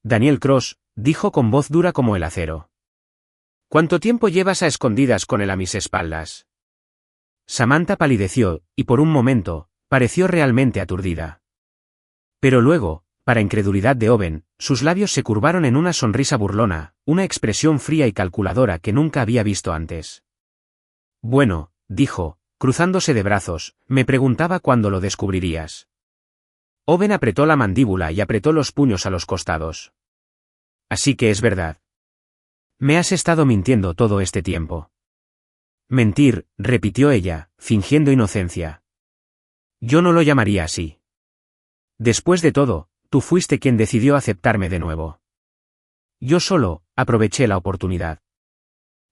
Daniel Cross, dijo con voz dura como el acero. ¿Cuánto tiempo llevas a escondidas con él a mis espaldas? Samantha palideció, y por un momento, pareció realmente aturdida. Pero luego, para incredulidad de Owen, sus labios se curvaron en una sonrisa burlona, una expresión fría y calculadora que nunca había visto antes. Bueno, dijo, cruzándose de brazos, me preguntaba cuándo lo descubrirías. Owen apretó la mandíbula y apretó los puños a los costados. Así que es verdad. Me has estado mintiendo todo este tiempo. Mentir, repitió ella, fingiendo inocencia. Yo no lo llamaría así. Después de todo, tú fuiste quien decidió aceptarme de nuevo. Yo solo, aproveché la oportunidad.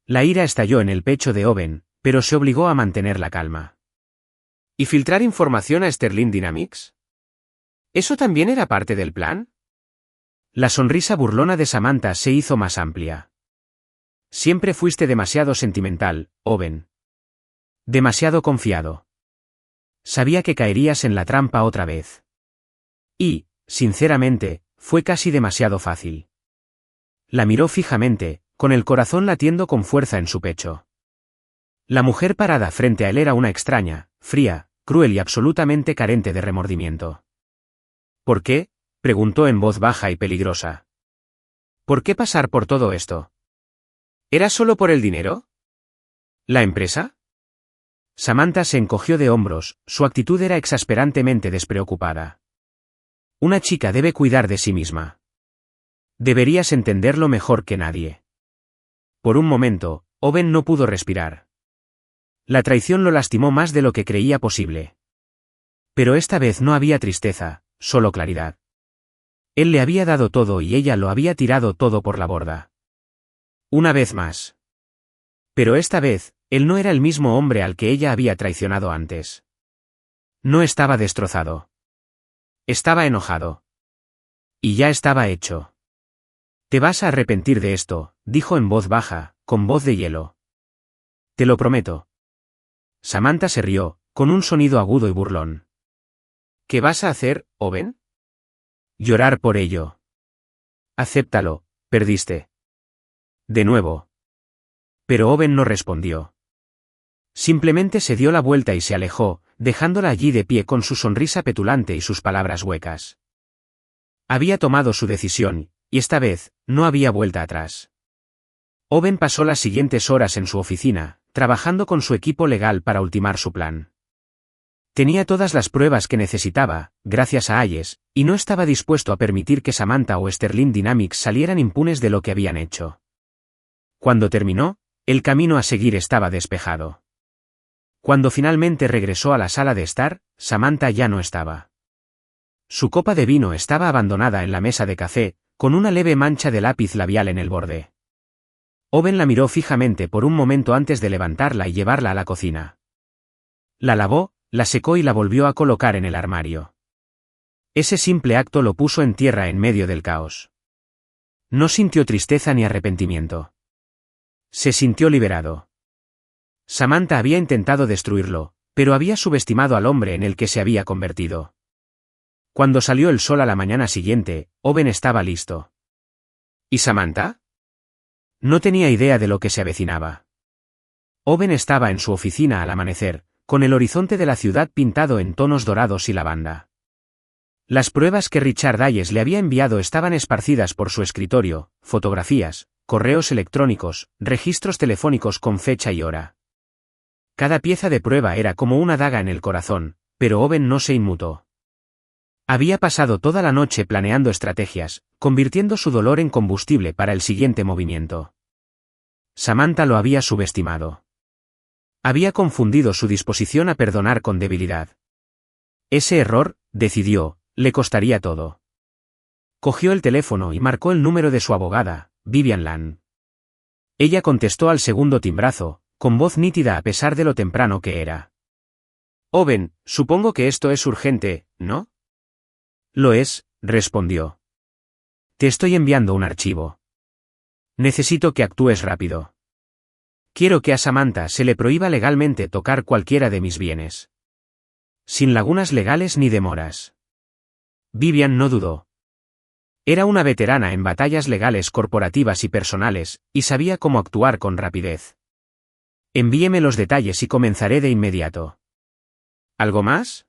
La ira estalló en el pecho de Owen, pero se obligó a mantener la calma. ¿Y filtrar información a Sterling Dynamics? ¿Eso también era parte del plan? La sonrisa burlona de Samantha se hizo más amplia. Siempre fuiste demasiado sentimental, Owen. Demasiado confiado. Sabía que caerías en la trampa otra vez. Y, sinceramente, fue casi demasiado fácil. La miró fijamente, con el corazón latiendo con fuerza en su pecho. La mujer parada frente a él era una extraña, fría, cruel y absolutamente carente de remordimiento. ¿Por qué?, preguntó en voz baja y peligrosa. ¿Por qué pasar por todo esto? ¿Era solo por el dinero? ¿La empresa? Samantha se encogió de hombros, su actitud era exasperantemente despreocupada. Una chica debe cuidar de sí misma. Deberías entenderlo mejor que nadie. Por un momento, Owen no pudo respirar. La traición lo lastimó más de lo que creía posible. Pero esta vez no había tristeza, solo claridad. Él le había dado todo y ella lo había tirado todo por la borda. Una vez más. Pero esta vez, él no era el mismo hombre al que ella había traicionado antes. No estaba destrozado. Estaba enojado. Y ya estaba hecho. Te vas a arrepentir de esto, dijo en voz baja, con voz de hielo. Te lo prometo. Samantha se rió, con un sonido agudo y burlón. ¿Qué vas a hacer, Owen? Llorar por ello. Acéptalo, perdiste. De nuevo. Pero Owen no respondió. Simplemente se dio la vuelta y se alejó, dejándola allí de pie con su sonrisa petulante y sus palabras huecas. Había tomado su decisión, y esta vez, no había vuelta atrás. Owen pasó las siguientes horas en su oficina, trabajando con su equipo legal para ultimar su plan. Tenía todas las pruebas que necesitaba, gracias a Hayes, y no estaba dispuesto a permitir que Samantha o Sterling Dynamics salieran impunes de lo que habían hecho. Cuando terminó, el camino a seguir estaba despejado. Cuando finalmente regresó a la sala de estar, Samantha ya no estaba. Su copa de vino estaba abandonada en la mesa de café, con una leve mancha de lápiz labial en el borde. Owen la miró fijamente por un momento antes de levantarla y llevarla a la cocina. La lavó, la secó y la volvió a colocar en el armario. Ese simple acto lo puso en tierra en medio del caos. No sintió tristeza ni arrepentimiento. Se sintió liberado. Samantha había intentado destruirlo, pero había subestimado al hombre en el que se había convertido. Cuando salió el sol a la mañana siguiente, Owen estaba listo. ¿Y Samantha? No tenía idea de lo que se avecinaba. Owen estaba en su oficina al amanecer, con el horizonte de la ciudad pintado en tonos dorados y lavanda. Las pruebas que Richard Hayes le había enviado estaban esparcidas por su escritorio, fotografías, correos electrónicos, registros telefónicos con fecha y hora. Cada pieza de prueba era como una daga en el corazón, pero Owen no se inmutó. Había pasado toda la noche planeando estrategias, convirtiendo su dolor en combustible para el siguiente movimiento. Samantha lo había subestimado. Había confundido su disposición a perdonar con debilidad. Ese error, decidió, le costaría todo. Cogió el teléfono y marcó el número de su abogada, Vivian Land. Ella contestó al segundo timbrazo, con voz nítida a pesar de lo temprano que era. Owen, supongo que esto es urgente, ¿no? Lo es, respondió. Te estoy enviando un archivo. Necesito que actúes rápido. Quiero que a Samantha se le prohíba legalmente tocar cualquiera de mis bienes. Sin lagunas legales ni demoras. Vivian no dudó. Era una veterana en batallas legales corporativas y personales, y sabía cómo actuar con rapidez. Envíeme los detalles y comenzaré de inmediato. ¿Algo más?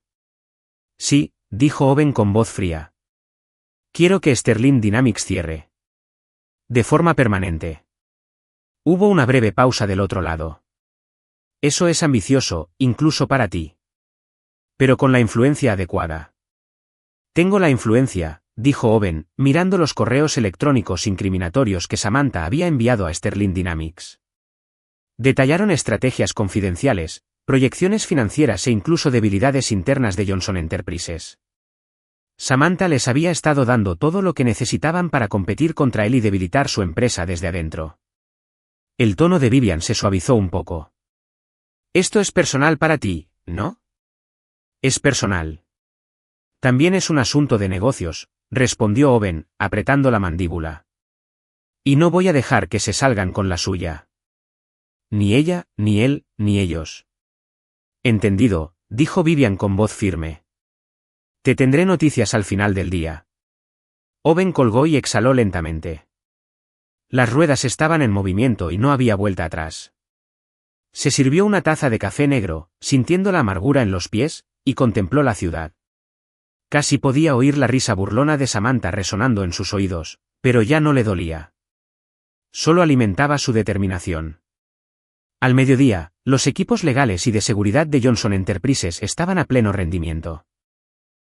Sí, dijo Owen con voz fría. Quiero que Sterling Dynamics cierre. De forma permanente. Hubo una breve pausa del otro lado. Eso es ambicioso, incluso para ti. Pero con la influencia adecuada. Tengo la influencia, dijo Owen, mirando los correos electrónicos incriminatorios que Samantha había enviado a Sterling Dynamics. Detallaron estrategias confidenciales, proyecciones financieras e incluso debilidades internas de Johnson Enterprises. Samantha les había estado dando todo lo que necesitaban para competir contra él y debilitar su empresa desde adentro. El tono de Vivian se suavizó un poco. Esto es personal para ti, ¿no? Es personal. También es un asunto de negocios, respondió Owen, apretando la mandíbula. Y no voy a dejar que se salgan con la suya. Ni ella, ni él, ni ellos. Entendido, dijo Vivian con voz firme. Te tendré noticias al final del día. Owen colgó y exhaló lentamente. Las ruedas estaban en movimiento y no había vuelta atrás. Se sirvió una taza de café negro, sintiendo la amargura en los pies, y contempló la ciudad. Casi podía oír la risa burlona de Samantha resonando en sus oídos, pero ya no le dolía. Solo alimentaba su determinación. Al mediodía, los equipos legales y de seguridad de Johnson Enterprises estaban a pleno rendimiento.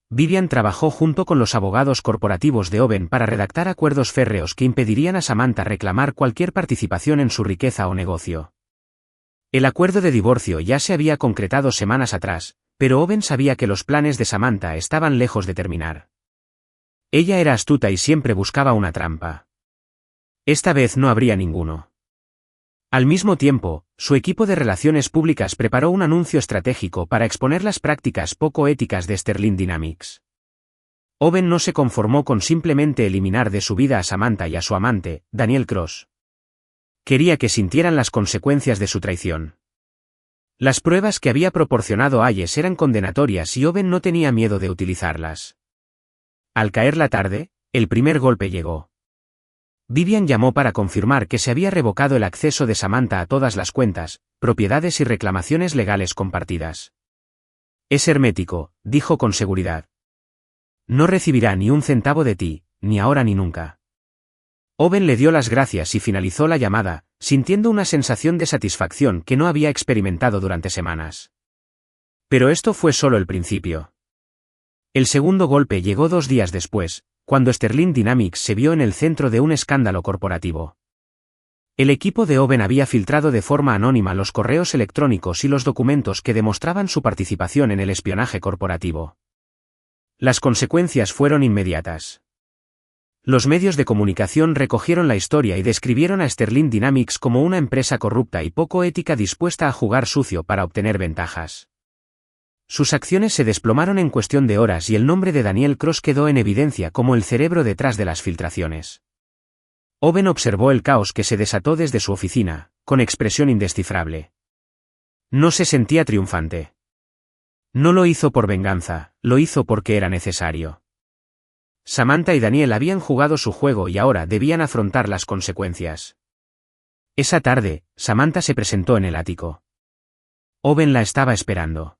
Vivian trabajó junto con los abogados corporativos de Owen para redactar acuerdos férreos que impedirían a Samantha reclamar cualquier participación en su riqueza o negocio. El acuerdo de divorcio ya se había concretado semanas atrás, pero Owen sabía que los planes de Samantha estaban lejos de terminar. Ella era astuta y siempre buscaba una trampa. Esta vez no habría ninguno. Al mismo tiempo, su equipo de relaciones públicas preparó un anuncio estratégico para exponer las prácticas poco éticas de Sterling Dynamics. Owen no se conformó con simplemente eliminar de su vida a Samantha y a su amante, Daniel Cross. Quería que sintieran las consecuencias de su traición. Las pruebas que había proporcionado Hayes eran condenatorias y Owen no tenía miedo de utilizarlas. Al caer la tarde, el primer golpe llegó. Vivian llamó para confirmar que se había revocado el acceso de Samantha a todas las cuentas, propiedades y reclamaciones legales compartidas. Es hermético, dijo con seguridad. No recibirá ni un centavo de ti, ni ahora ni nunca. Owen le dio las gracias y finalizó la llamada, sintiendo una sensación de satisfacción que no había experimentado durante semanas. Pero esto fue solo el principio. El segundo golpe llegó 2 días después, cuando Sterling Dynamics se vio en el centro de un escándalo corporativo. El equipo de Owen había filtrado de forma anónima los correos electrónicos y los documentos que demostraban su participación en el espionaje corporativo. Las consecuencias fueron inmediatas. Los medios de comunicación recogieron la historia y describieron a Sterling Dynamics como una empresa corrupta y poco ética dispuesta a jugar sucio para obtener ventajas. Sus acciones se desplomaron en cuestión de horas y el nombre de Daniel Cross quedó en evidencia como el cerebro detrás de las filtraciones. Owen observó el caos que se desató desde su oficina, con expresión indescifrable. No se sentía triunfante. No lo hizo por venganza, lo hizo porque era necesario. Samantha y Daniel habían jugado su juego y ahora debían afrontar las consecuencias. Esa tarde, Samantha se presentó en el ático. Owen la estaba esperando.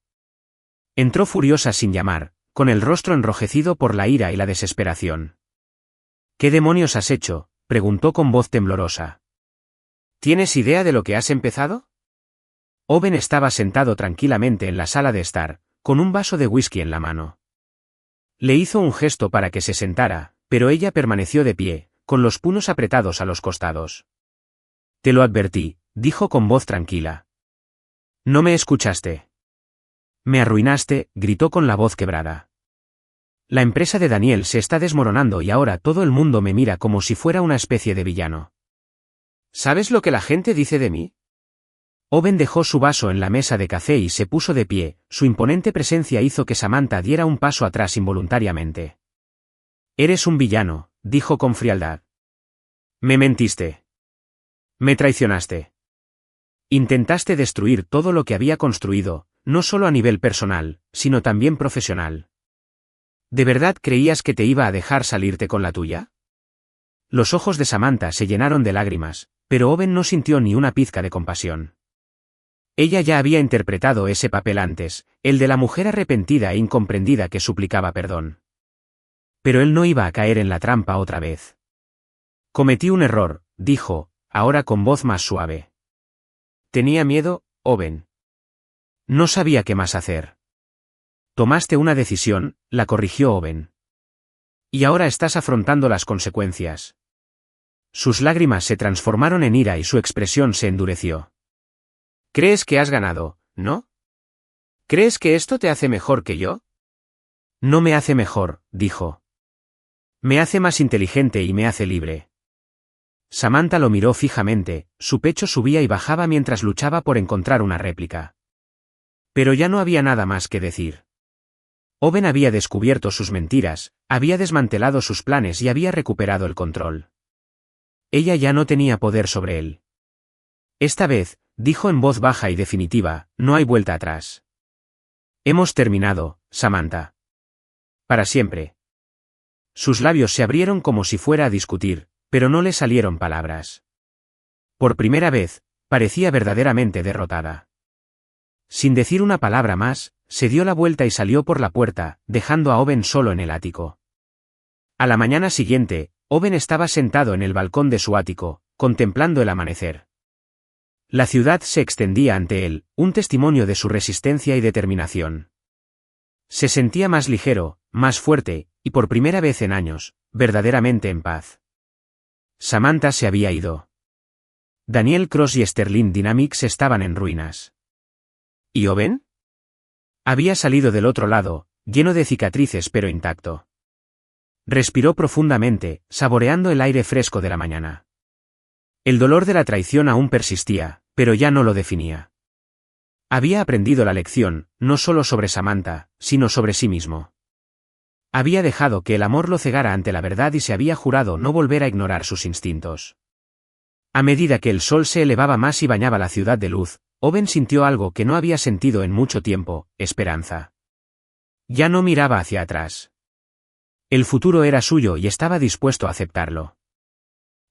Entró furiosa sin llamar, con el rostro enrojecido por la ira y la desesperación. ¿Qué demonios has hecho?, preguntó con voz temblorosa. ¿Tienes idea de lo que has empezado? Owen estaba sentado tranquilamente en la sala de estar, con un vaso de whisky en la mano. Le hizo un gesto para que se sentara, pero ella permaneció de pie, con los puños apretados a los costados. Te lo advertí, dijo con voz tranquila. No me escuchaste. Me arruinaste, gritó con la voz quebrada. La empresa de Daniel se está desmoronando y ahora todo el mundo me mira como si fuera una especie de villano. ¿Sabes lo que la gente dice de mí? Owen dejó su vaso en la mesa de café y se puso de pie, su imponente presencia hizo que Samantha diera un paso atrás involuntariamente. Eres un villano, dijo con frialdad. Me mentiste. Me traicionaste. Intentaste destruir todo lo que había construido, no solo a nivel personal, sino también profesional. ¿De verdad creías que te iba a dejar salirte con la tuya? Los ojos de Samantha se llenaron de lágrimas, pero Owen no sintió ni una pizca de compasión. Ella ya había interpretado ese papel antes, el de la mujer arrepentida e incomprendida que suplicaba perdón. Pero él no iba a caer en la trampa otra vez. Cometí un error, dijo, ahora con voz más suave. Tenía miedo, Owen. No sabía qué más hacer. Tomaste una decisión, la corrigió Owen. Y ahora estás afrontando las consecuencias. Sus lágrimas se transformaron en ira y su expresión se endureció. ¿Crees que has ganado, no? ¿Crees que esto te hace mejor que yo? No me hace mejor, dijo. Me hace más inteligente y me hace libre. Samantha lo miró fijamente, su pecho subía y bajaba mientras luchaba por encontrar una réplica. Pero ya no había nada más que decir. Owen había descubierto sus mentiras, había desmantelado sus planes y había recuperado el control. Ella ya no tenía poder sobre él. Esta vez, dijo en voz baja y definitiva, no hay vuelta atrás. Hemos terminado, Samantha. Para siempre. Sus labios se abrieron como si fuera a discutir, pero no le salieron palabras. Por primera vez, parecía verdaderamente derrotada. Sin decir una palabra más, se dio la vuelta y salió por la puerta, dejando a Owen solo en el ático. A la mañana siguiente, Owen estaba sentado en el balcón de su ático, contemplando el amanecer. La ciudad se extendía ante él, un testimonio de su resistencia y determinación. Se sentía más ligero, más fuerte, y por primera vez en años, verdaderamente en paz. Samantha se había ido. Daniel Cross y Sterling Dynamics estaban en ruinas. ¿Y Owen? Había salido del otro lado, lleno de cicatrices pero intacto. Respiró profundamente, saboreando el aire fresco de la mañana. El dolor de la traición aún persistía, pero ya no lo definía. Había aprendido la lección, no solo sobre Samantha, sino sobre sí mismo. Había dejado que el amor lo cegara ante la verdad y se había jurado no volver a ignorar sus instintos. A medida que el sol se elevaba más y bañaba la ciudad de luz, Owen sintió algo que no había sentido en mucho tiempo, esperanza. Ya no miraba hacia atrás. El futuro era suyo y estaba dispuesto a aceptarlo.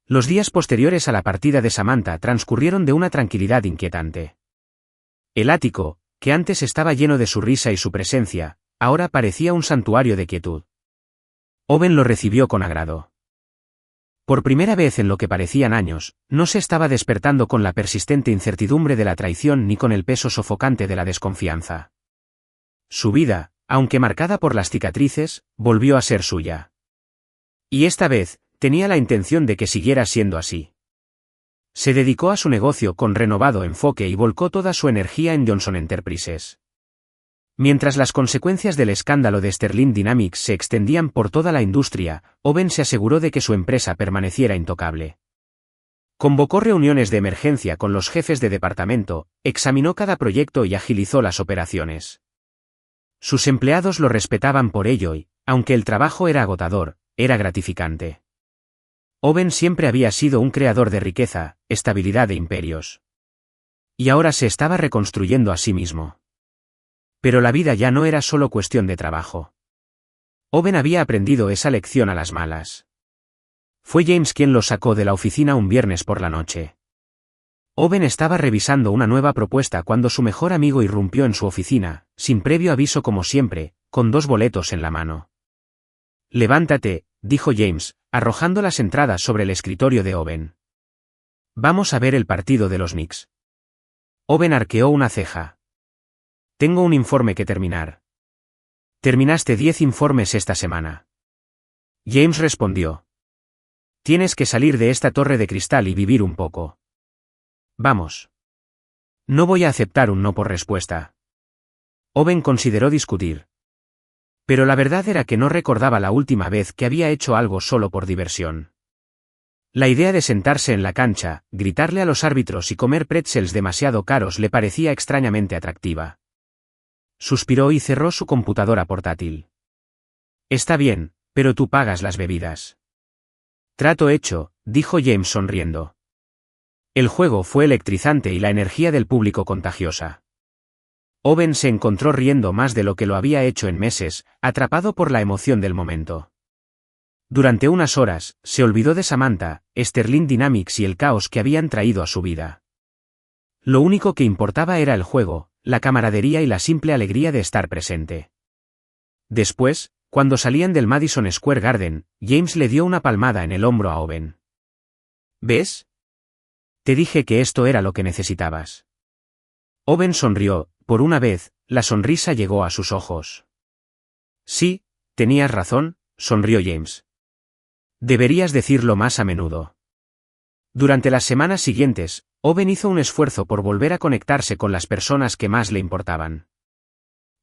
Los días posteriores a la partida de Samantha transcurrieron de una tranquilidad inquietante. El ático, que antes estaba lleno de su risa y su presencia, ahora parecía un santuario de quietud. Owen lo recibió con agrado. Por primera vez en lo que parecían años, no se estaba despertando con la persistente incertidumbre de la traición ni con el peso sofocante de la desconfianza. Su vida, aunque marcada por las cicatrices, volvió a ser suya. Y esta vez, tenía la intención de que siguiera siendo así. Se dedicó a su negocio con renovado enfoque y volcó toda su energía en Johnson Enterprises. Mientras las consecuencias del escándalo de Sterling Dynamics se extendían por toda la industria, Owen se aseguró de que su empresa permaneciera intocable. Convocó reuniones de emergencia con los jefes de departamento, examinó cada proyecto y agilizó las operaciones. Sus empleados lo respetaban por ello y, aunque el trabajo era agotador, era gratificante. Owen siempre había sido un creador de riqueza, estabilidad e imperios. Y ahora se estaba reconstruyendo a sí mismo. Pero la vida ya no era solo cuestión de trabajo. Owen había aprendido esa lección a las malas. Fue James quien lo sacó de la oficina un viernes por la noche. Owen estaba revisando una nueva propuesta cuando su mejor amigo irrumpió en su oficina, sin previo aviso como siempre, con 2 boletos en la mano. «Levántate», dijo James, arrojando las entradas sobre el escritorio de Owen. «Vamos a ver el partido de los Knicks». Owen arqueó una ceja. «Tengo un informe que terminar». «Terminaste 10 informes esta semana». James respondió. «Tienes que salir de esta torre de cristal y vivir un poco». «Vamos». «No voy a aceptar un no por respuesta». Owen consideró discutir. Pero la verdad era que no recordaba la última vez que había hecho algo solo por diversión. La idea de sentarse en la cancha, gritarle a los árbitros y comer pretzels demasiado caros le parecía extrañamente atractiva. Suspiró y cerró su computadora portátil. «Está bien, pero tú pagas las bebidas». «Trato hecho», dijo James sonriendo. El juego fue electrizante y la energía del público contagiosa. Owen se encontró riendo más de lo que lo había hecho en meses, atrapado por la emoción del momento. Durante unas horas, se olvidó de Samantha, Sterling Dynamics y el caos que habían traído a su vida. Lo único que importaba era el juego, la camaradería y la simple alegría de estar presente. Después, cuando salían del Madison Square Garden, James le dio una palmada en el hombro a Owen. «¿Ves? Te dije que esto era lo que necesitabas». Owen sonrió. Por una vez, la sonrisa llegó a sus ojos. «Sí, tenías razón», sonrió James. «Deberías decirlo más a menudo». Durante las semanas siguientes, Owen hizo un esfuerzo por volver a conectarse con las personas que más le importaban.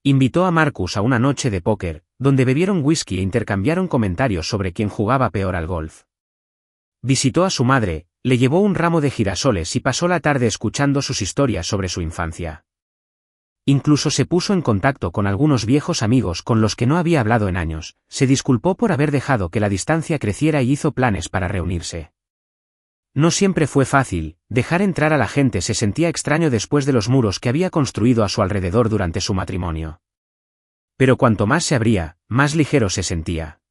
Invitó a Marcus a una noche de póker, donde bebieron whisky e intercambiaron comentarios sobre quién jugaba peor al golf. Visitó a su madre, le llevó un ramo de girasoles y pasó la tarde escuchando sus historias sobre su infancia. Incluso se puso en contacto con algunos viejos amigos con los que no había hablado en años, se disculpó por haber dejado que la distancia creciera y hizo planes para reunirse. No siempre fue fácil, dejar entrar a la gente se sentía extraño después de los muros que había construido a su alrededor durante su matrimonio. Pero cuanto más se abría, más ligero se sentía.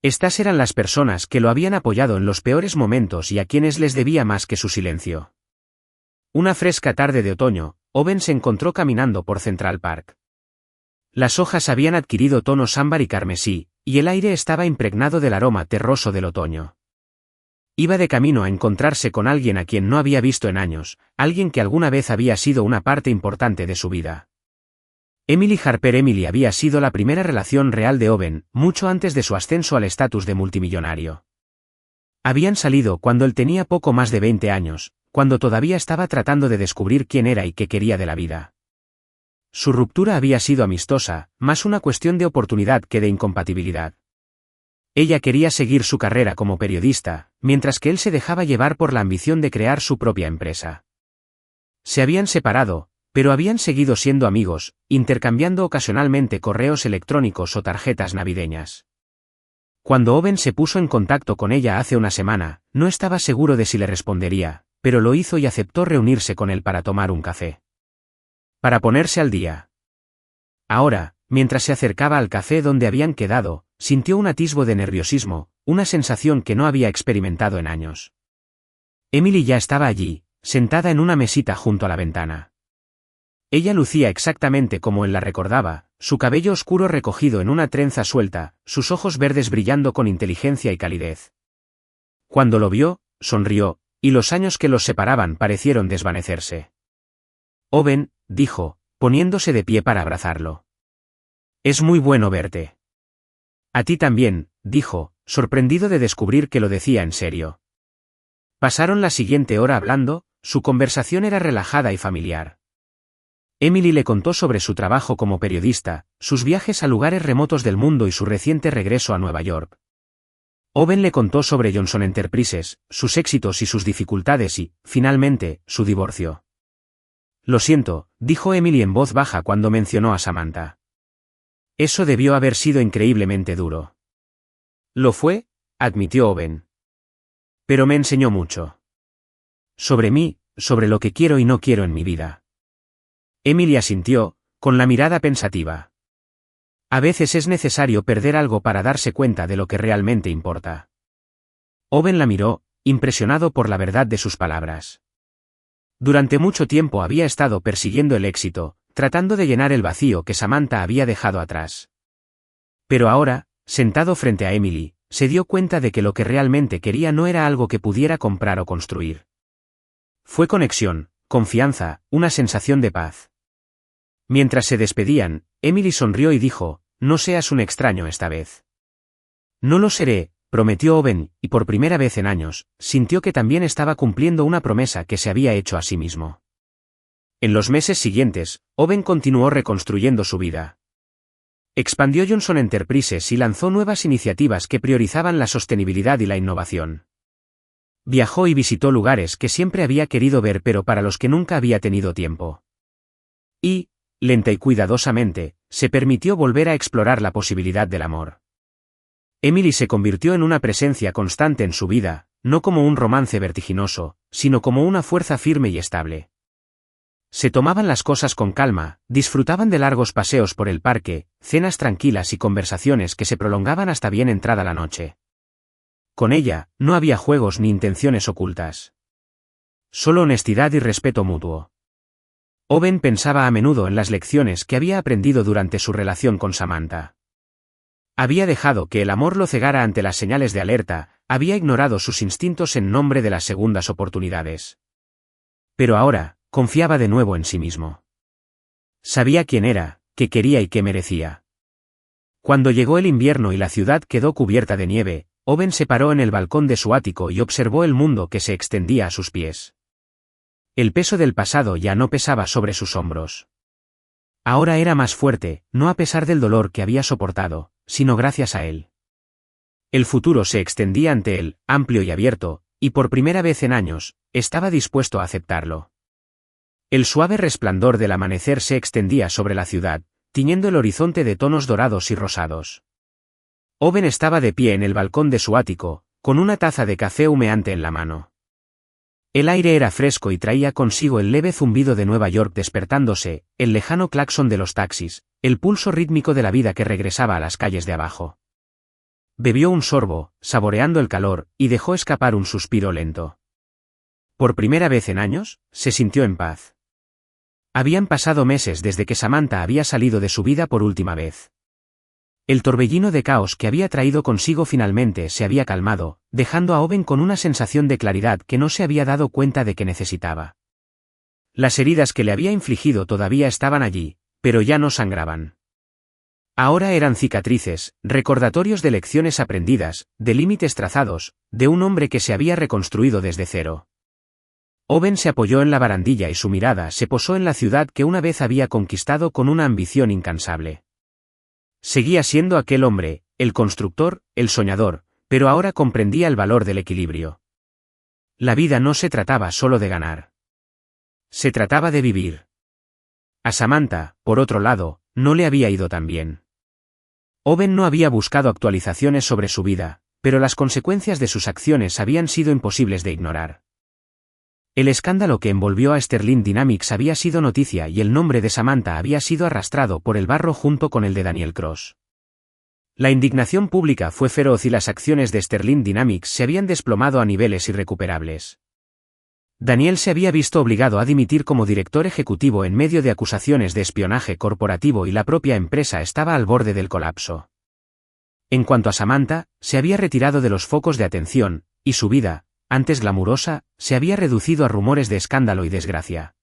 Estas eran las personas que lo habían apoyado en los peores momentos y a quienes les debía más que su silencio. Una fresca tarde de otoño, Owen se encontró caminando por Central Park. Las hojas habían adquirido tonos ámbar y carmesí, y el aire estaba impregnado del aroma terroso del otoño. Iba de camino a encontrarse con alguien a quien no había visto en años, alguien que alguna vez había sido una parte importante de su vida. Emily Harper. Emily había sido la primera relación real de Owen, mucho antes de su ascenso al estatus de multimillonario. Habían salido cuando él tenía poco más de 20 años, cuando todavía estaba tratando de descubrir quién era y qué quería de la vida. Su ruptura había sido amistosa, más una cuestión de oportunidad que de incompatibilidad. Ella quería seguir su carrera como periodista, mientras que él se dejaba llevar por la ambición de crear su propia empresa. Se habían separado, pero habían seguido siendo amigos, intercambiando ocasionalmente correos electrónicos o tarjetas navideñas. Cuando Owen se puso en contacto con ella hace una semana, no estaba seguro de si le respondería, pero lo hizo y aceptó reunirse con él para tomar un café. Para ponerse al día. Ahora, mientras se acercaba al café donde habían quedado, sintió un atisbo de nerviosismo, una sensación que no había experimentado en años. Emily ya estaba allí, sentada en una mesita junto a la ventana. Ella lucía exactamente como él la recordaba, su cabello oscuro recogido en una trenza suelta, sus ojos verdes brillando con inteligencia y calidez. Cuando lo vio, sonrió, y los años que los separaban parecieron desvanecerse. Owen, dijo, poniéndose de pie para abrazarlo. Es muy bueno verte. A ti también, dijo, sorprendido de descubrir que lo decía en serio. Pasaron la siguiente hora hablando, su conversación era relajada y familiar. Emily le contó sobre su trabajo como periodista, sus viajes a lugares remotos del mundo y su reciente regreso a Nueva York. Owen le contó sobre Johnson Enterprises, sus éxitos y sus dificultades y, finalmente, su divorcio. Lo siento, dijo Emily en voz baja cuando mencionó a Samantha. Eso debió haber sido increíblemente duro. Lo fue, admitió Owen. Pero me enseñó mucho. Sobre mí, sobre lo que quiero y no quiero en mi vida. Emily asintió, con la mirada pensativa. A veces es necesario perder algo para darse cuenta de lo que realmente importa. Owen la miró, impresionado por la verdad de sus palabras. Durante mucho tiempo había estado persiguiendo el éxito, tratando de llenar el vacío que Samantha había dejado atrás. Pero ahora, sentado frente a Emily, se dio cuenta de que lo que realmente quería no era algo que pudiera comprar o construir. Fue conexión, confianza, una sensación de paz. Mientras se despedían, Emily sonrió y dijo, no seas un extraño esta vez. No lo seré, prometió Owen, y por primera vez en años, sintió que también estaba cumpliendo una promesa que se había hecho a sí mismo. En los meses siguientes, Owen continuó reconstruyendo su vida. Expandió Johnson Enterprises y lanzó nuevas iniciativas que priorizaban la sostenibilidad y la innovación. Viajó y visitó lugares que siempre había querido ver pero para los que nunca había tenido tiempo. Y, lenta y cuidadosamente, se permitió volver a explorar la posibilidad del amor. Emily se convirtió en una presencia constante en su vida, no como un romance vertiginoso, sino como una fuerza firme y estable. Se tomaban las cosas con calma, disfrutaban de largos paseos por el parque, cenas tranquilas y conversaciones que se prolongaban hasta bien entrada la noche. Con ella, no había juegos ni intenciones ocultas. Solo honestidad y respeto mutuo. Owen pensaba a menudo en las lecciones que había aprendido durante su relación con Samantha. Había dejado que el amor lo cegara ante las señales de alerta, había ignorado sus instintos en nombre de las segundas oportunidades. Pero ahora, confiaba de nuevo en sí mismo. Sabía quién era, qué quería y qué merecía. Cuando llegó el invierno y la ciudad quedó cubierta de nieve, Owen se paró en el balcón de su ático y observó el mundo que se extendía a sus pies. El peso del pasado ya no pesaba sobre sus hombros. Ahora era más fuerte, no a pesar del dolor que había soportado, sino gracias a él. El futuro se extendía ante él, amplio y abierto, y por primera vez en años, estaba dispuesto a aceptarlo. El suave resplandor del amanecer se extendía sobre la ciudad, tiñendo el horizonte de tonos dorados y rosados. Owen estaba de pie en el balcón de su ático, con una taza de café humeante en la mano. El aire era fresco y traía consigo el leve zumbido de Nueva York despertándose, el lejano claxon de los taxis, el pulso rítmico de la vida que regresaba a las calles de abajo. Bebió un sorbo, saboreando el calor, y dejó escapar un suspiro lento. Por primera vez en años, se sintió en paz. Habían pasado meses desde que Samantha había salido de su vida por última vez. El torbellino de caos que había traído consigo finalmente se había calmado, dejando a Owen con una sensación de claridad que no se había dado cuenta de que necesitaba. Las heridas que le había infligido todavía estaban allí, pero ya no sangraban. Ahora eran cicatrices, recordatorios de lecciones aprendidas, de límites trazados, de un hombre que se había reconstruido desde cero. Owen se apoyó en la barandilla y su mirada se posó en la ciudad que una vez había conquistado con una ambición incansable. Seguía siendo aquel hombre, el constructor, el soñador, pero ahora comprendía el valor del equilibrio. La vida no se trataba solo de ganar. Se trataba de vivir. A Samantha, por otro lado, no le había ido tan bien. Owen no había buscado actualizaciones sobre su vida, pero las consecuencias de sus acciones habían sido imposibles de ignorar. El escándalo que envolvió a Sterling Dynamics había sido noticia y el nombre de Samantha había sido arrastrado por el barro junto con el de Daniel Cross. La indignación pública fue feroz y las acciones de Sterling Dynamics se habían desplomado a niveles irrecuperables. Daniel se había visto obligado a dimitir como director ejecutivo en medio de acusaciones de espionaje corporativo y la propia empresa estaba al borde del colapso. En cuanto a Samantha, se había retirado de los focos de atención, y su vida, antes glamurosa, se había reducido a rumores de escándalo y desgracia.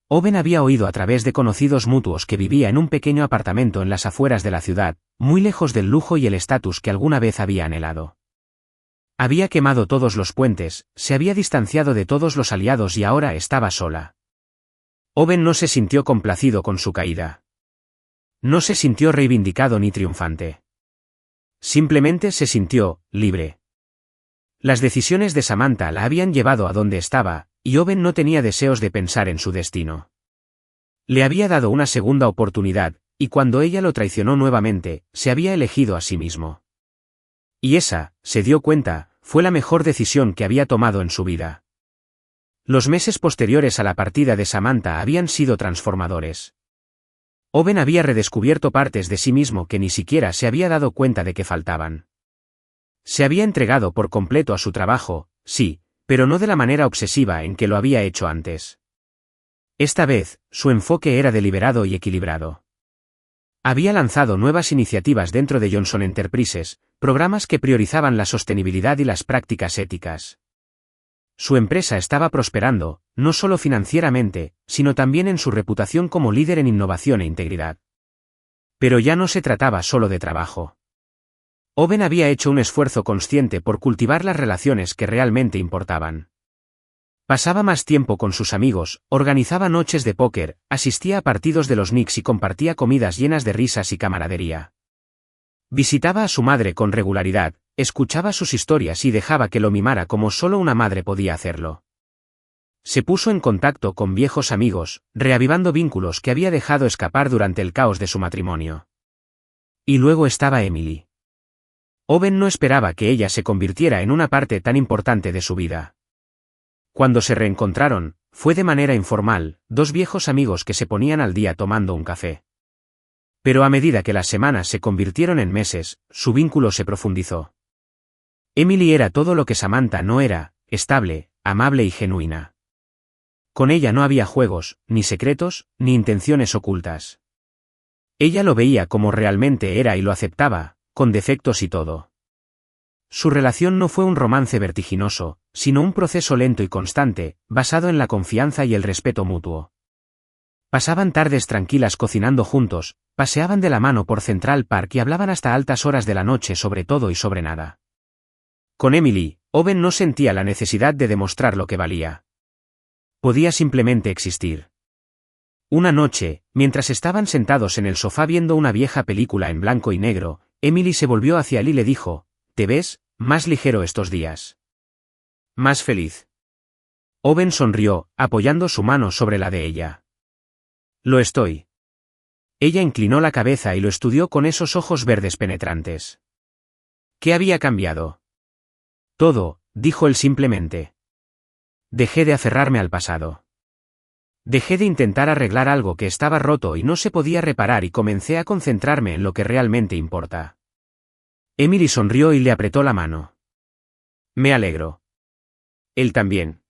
Owen había oído a través de conocidos mutuos que vivía en un pequeño apartamento en las afueras de la ciudad, muy lejos del lujo y el estatus que alguna vez había anhelado. Había quemado todos los puentes, se había distanciado de todos los aliados y ahora estaba sola. Owen no se sintió complacido con su caída. No se sintió reivindicado ni triunfante. Simplemente se sintió libre. Las decisiones de Samantha la habían llevado a donde estaba, y Owen no tenía deseos de pensar en su destino. Le había dado una segunda oportunidad, y cuando ella lo traicionó nuevamente, se había elegido a sí mismo. Y esa, se dio cuenta, fue la mejor decisión que había tomado en su vida. Los meses posteriores a la partida de Samantha habían sido transformadores. Owen había redescubierto partes de sí mismo que ni siquiera se había dado cuenta de que faltaban. Se había entregado por completo a su trabajo, sí, pero no de la manera obsesiva en que lo había hecho antes. Esta vez, su enfoque era deliberado y equilibrado. Había lanzado nuevas iniciativas dentro de Johnson Enterprises, programas que priorizaban la sostenibilidad y las prácticas éticas. Su empresa estaba prosperando, no solo financieramente, sino también en su reputación como líder en innovación e integridad. Pero ya no se trataba solo de trabajo. Owen había hecho un esfuerzo consciente por cultivar las relaciones que realmente importaban. Pasaba más tiempo con sus amigos, organizaba noches de póker, asistía a partidos de los Knicks y compartía comidas llenas de risas y camaradería. Visitaba a su madre con regularidad, escuchaba sus historias y dejaba que lo mimara como solo una madre podía hacerlo. Se puso en contacto con viejos amigos, reavivando vínculos que había dejado escapar durante el caos de su matrimonio. Y luego estaba Emily. Owen no esperaba que ella se convirtiera en una parte tan importante de su vida. Cuando se reencontraron, fue de manera informal, dos viejos amigos que se ponían al día tomando un café. Pero a medida que las semanas se convirtieron en meses, su vínculo se profundizó. Emily era todo lo que Samantha no era, estable, amable y genuina. Con ella no había juegos, ni secretos, ni intenciones ocultas. Ella lo veía como realmente era y lo aceptaba, con defectos y todo. Su relación no fue un romance vertiginoso, sino un proceso lento y constante, basado en la confianza y el respeto mutuo. Pasaban tardes tranquilas cocinando juntos, paseaban de la mano por Central Park y hablaban hasta altas horas de la noche sobre todo y sobre nada. Con Emily, Owen no sentía la necesidad de demostrar lo que valía. Podía simplemente existir. Una noche, mientras estaban sentados en el sofá viendo una vieja película en blanco y negro, Emily se volvió hacia él y le dijo: «¿Te ves más ligero estos días? Más feliz». Owen sonrió, apoyando su mano sobre la de ella. «Lo estoy». Ella inclinó la cabeza y lo estudió con esos ojos verdes penetrantes. ¿Qué había cambiado? Todo, dijo él simplemente. Dejé de aferrarme al pasado. Dejé de intentar arreglar algo que estaba roto y no se podía reparar y comencé a concentrarme en lo que realmente importa. Emily sonrió y le apretó la mano. Me alegro. Él también.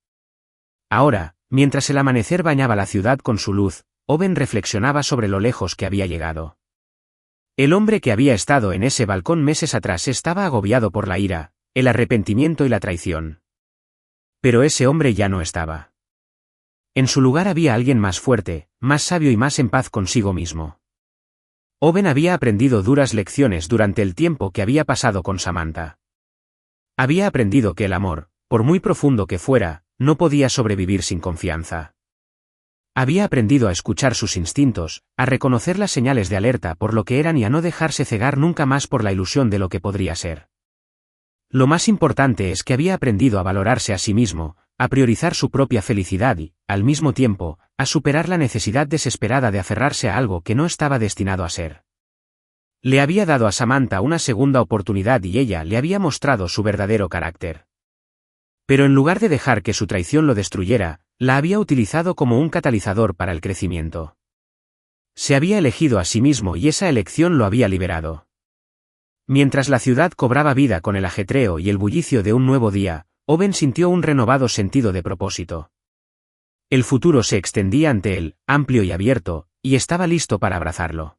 Ahora, mientras el amanecer bañaba la ciudad con su luz, Owen reflexionaba sobre lo lejos que había llegado. El hombre que había estado en ese balcón meses atrás estaba agobiado por la ira, el arrepentimiento y la traición. Pero ese hombre ya no estaba. En su lugar había alguien más fuerte, más sabio y más en paz consigo mismo. Owen había aprendido duras lecciones durante el tiempo que había pasado con Samantha. Había aprendido que el amor, por muy profundo que fuera, no podía sobrevivir sin confianza. Había aprendido a escuchar sus instintos, a reconocer las señales de alerta por lo que eran y a no dejarse cegar nunca más por la ilusión de lo que podría ser. Lo más importante es que había aprendido a valorarse a sí mismo, a priorizar su propia felicidad y, al mismo tiempo, a superar la necesidad desesperada de aferrarse a algo que no estaba destinado a ser. Le había dado a Samantha una segunda oportunidad y ella le había mostrado su verdadero carácter. Pero en lugar de dejar que su traición lo destruyera, la había utilizado como un catalizador para el crecimiento. Se había elegido a sí mismo y esa elección lo había liberado. Mientras la ciudad cobraba vida con el ajetreo y el bullicio de un nuevo día, Owen sintió un renovado sentido de propósito. El futuro se extendía ante él, amplio y abierto, y estaba listo para abrazarlo.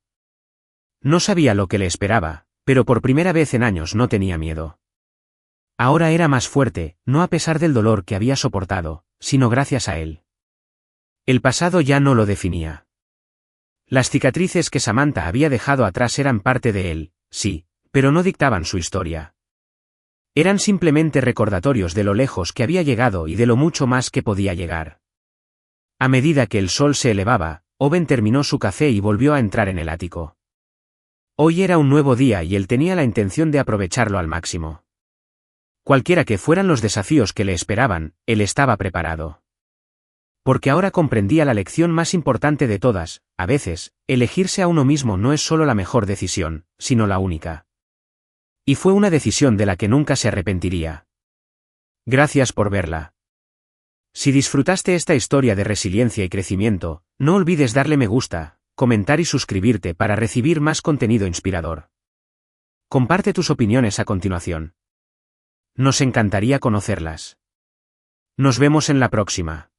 No sabía lo que le esperaba, pero por primera vez en años no tenía miedo. Ahora era más fuerte, no a pesar del dolor que había soportado, sino gracias a él. El pasado ya no lo definía. Las cicatrices que Samantha había dejado atrás eran parte de él, sí, pero no dictaban su historia. Eran simplemente recordatorios de lo lejos que había llegado y de lo mucho más que podía llegar. A medida que el sol se elevaba, Owen terminó su café y volvió a entrar en el ático. Hoy era un nuevo día y él tenía la intención de aprovecharlo al máximo. Cualquiera que fueran los desafíos que le esperaban, él estaba preparado. Porque ahora comprendía la lección más importante de todas: a veces, elegirse a uno mismo no es solo la mejor decisión, sino la única. Y fue una decisión de la que nunca se arrepentiría. Gracias por verla. Si disfrutaste esta historia de resiliencia y crecimiento, no olvides darle me gusta, comentar y suscribirte para recibir más contenido inspirador. Comparte tus opiniones a continuación. Nos encantaría conocerlas. Nos vemos en la próxima.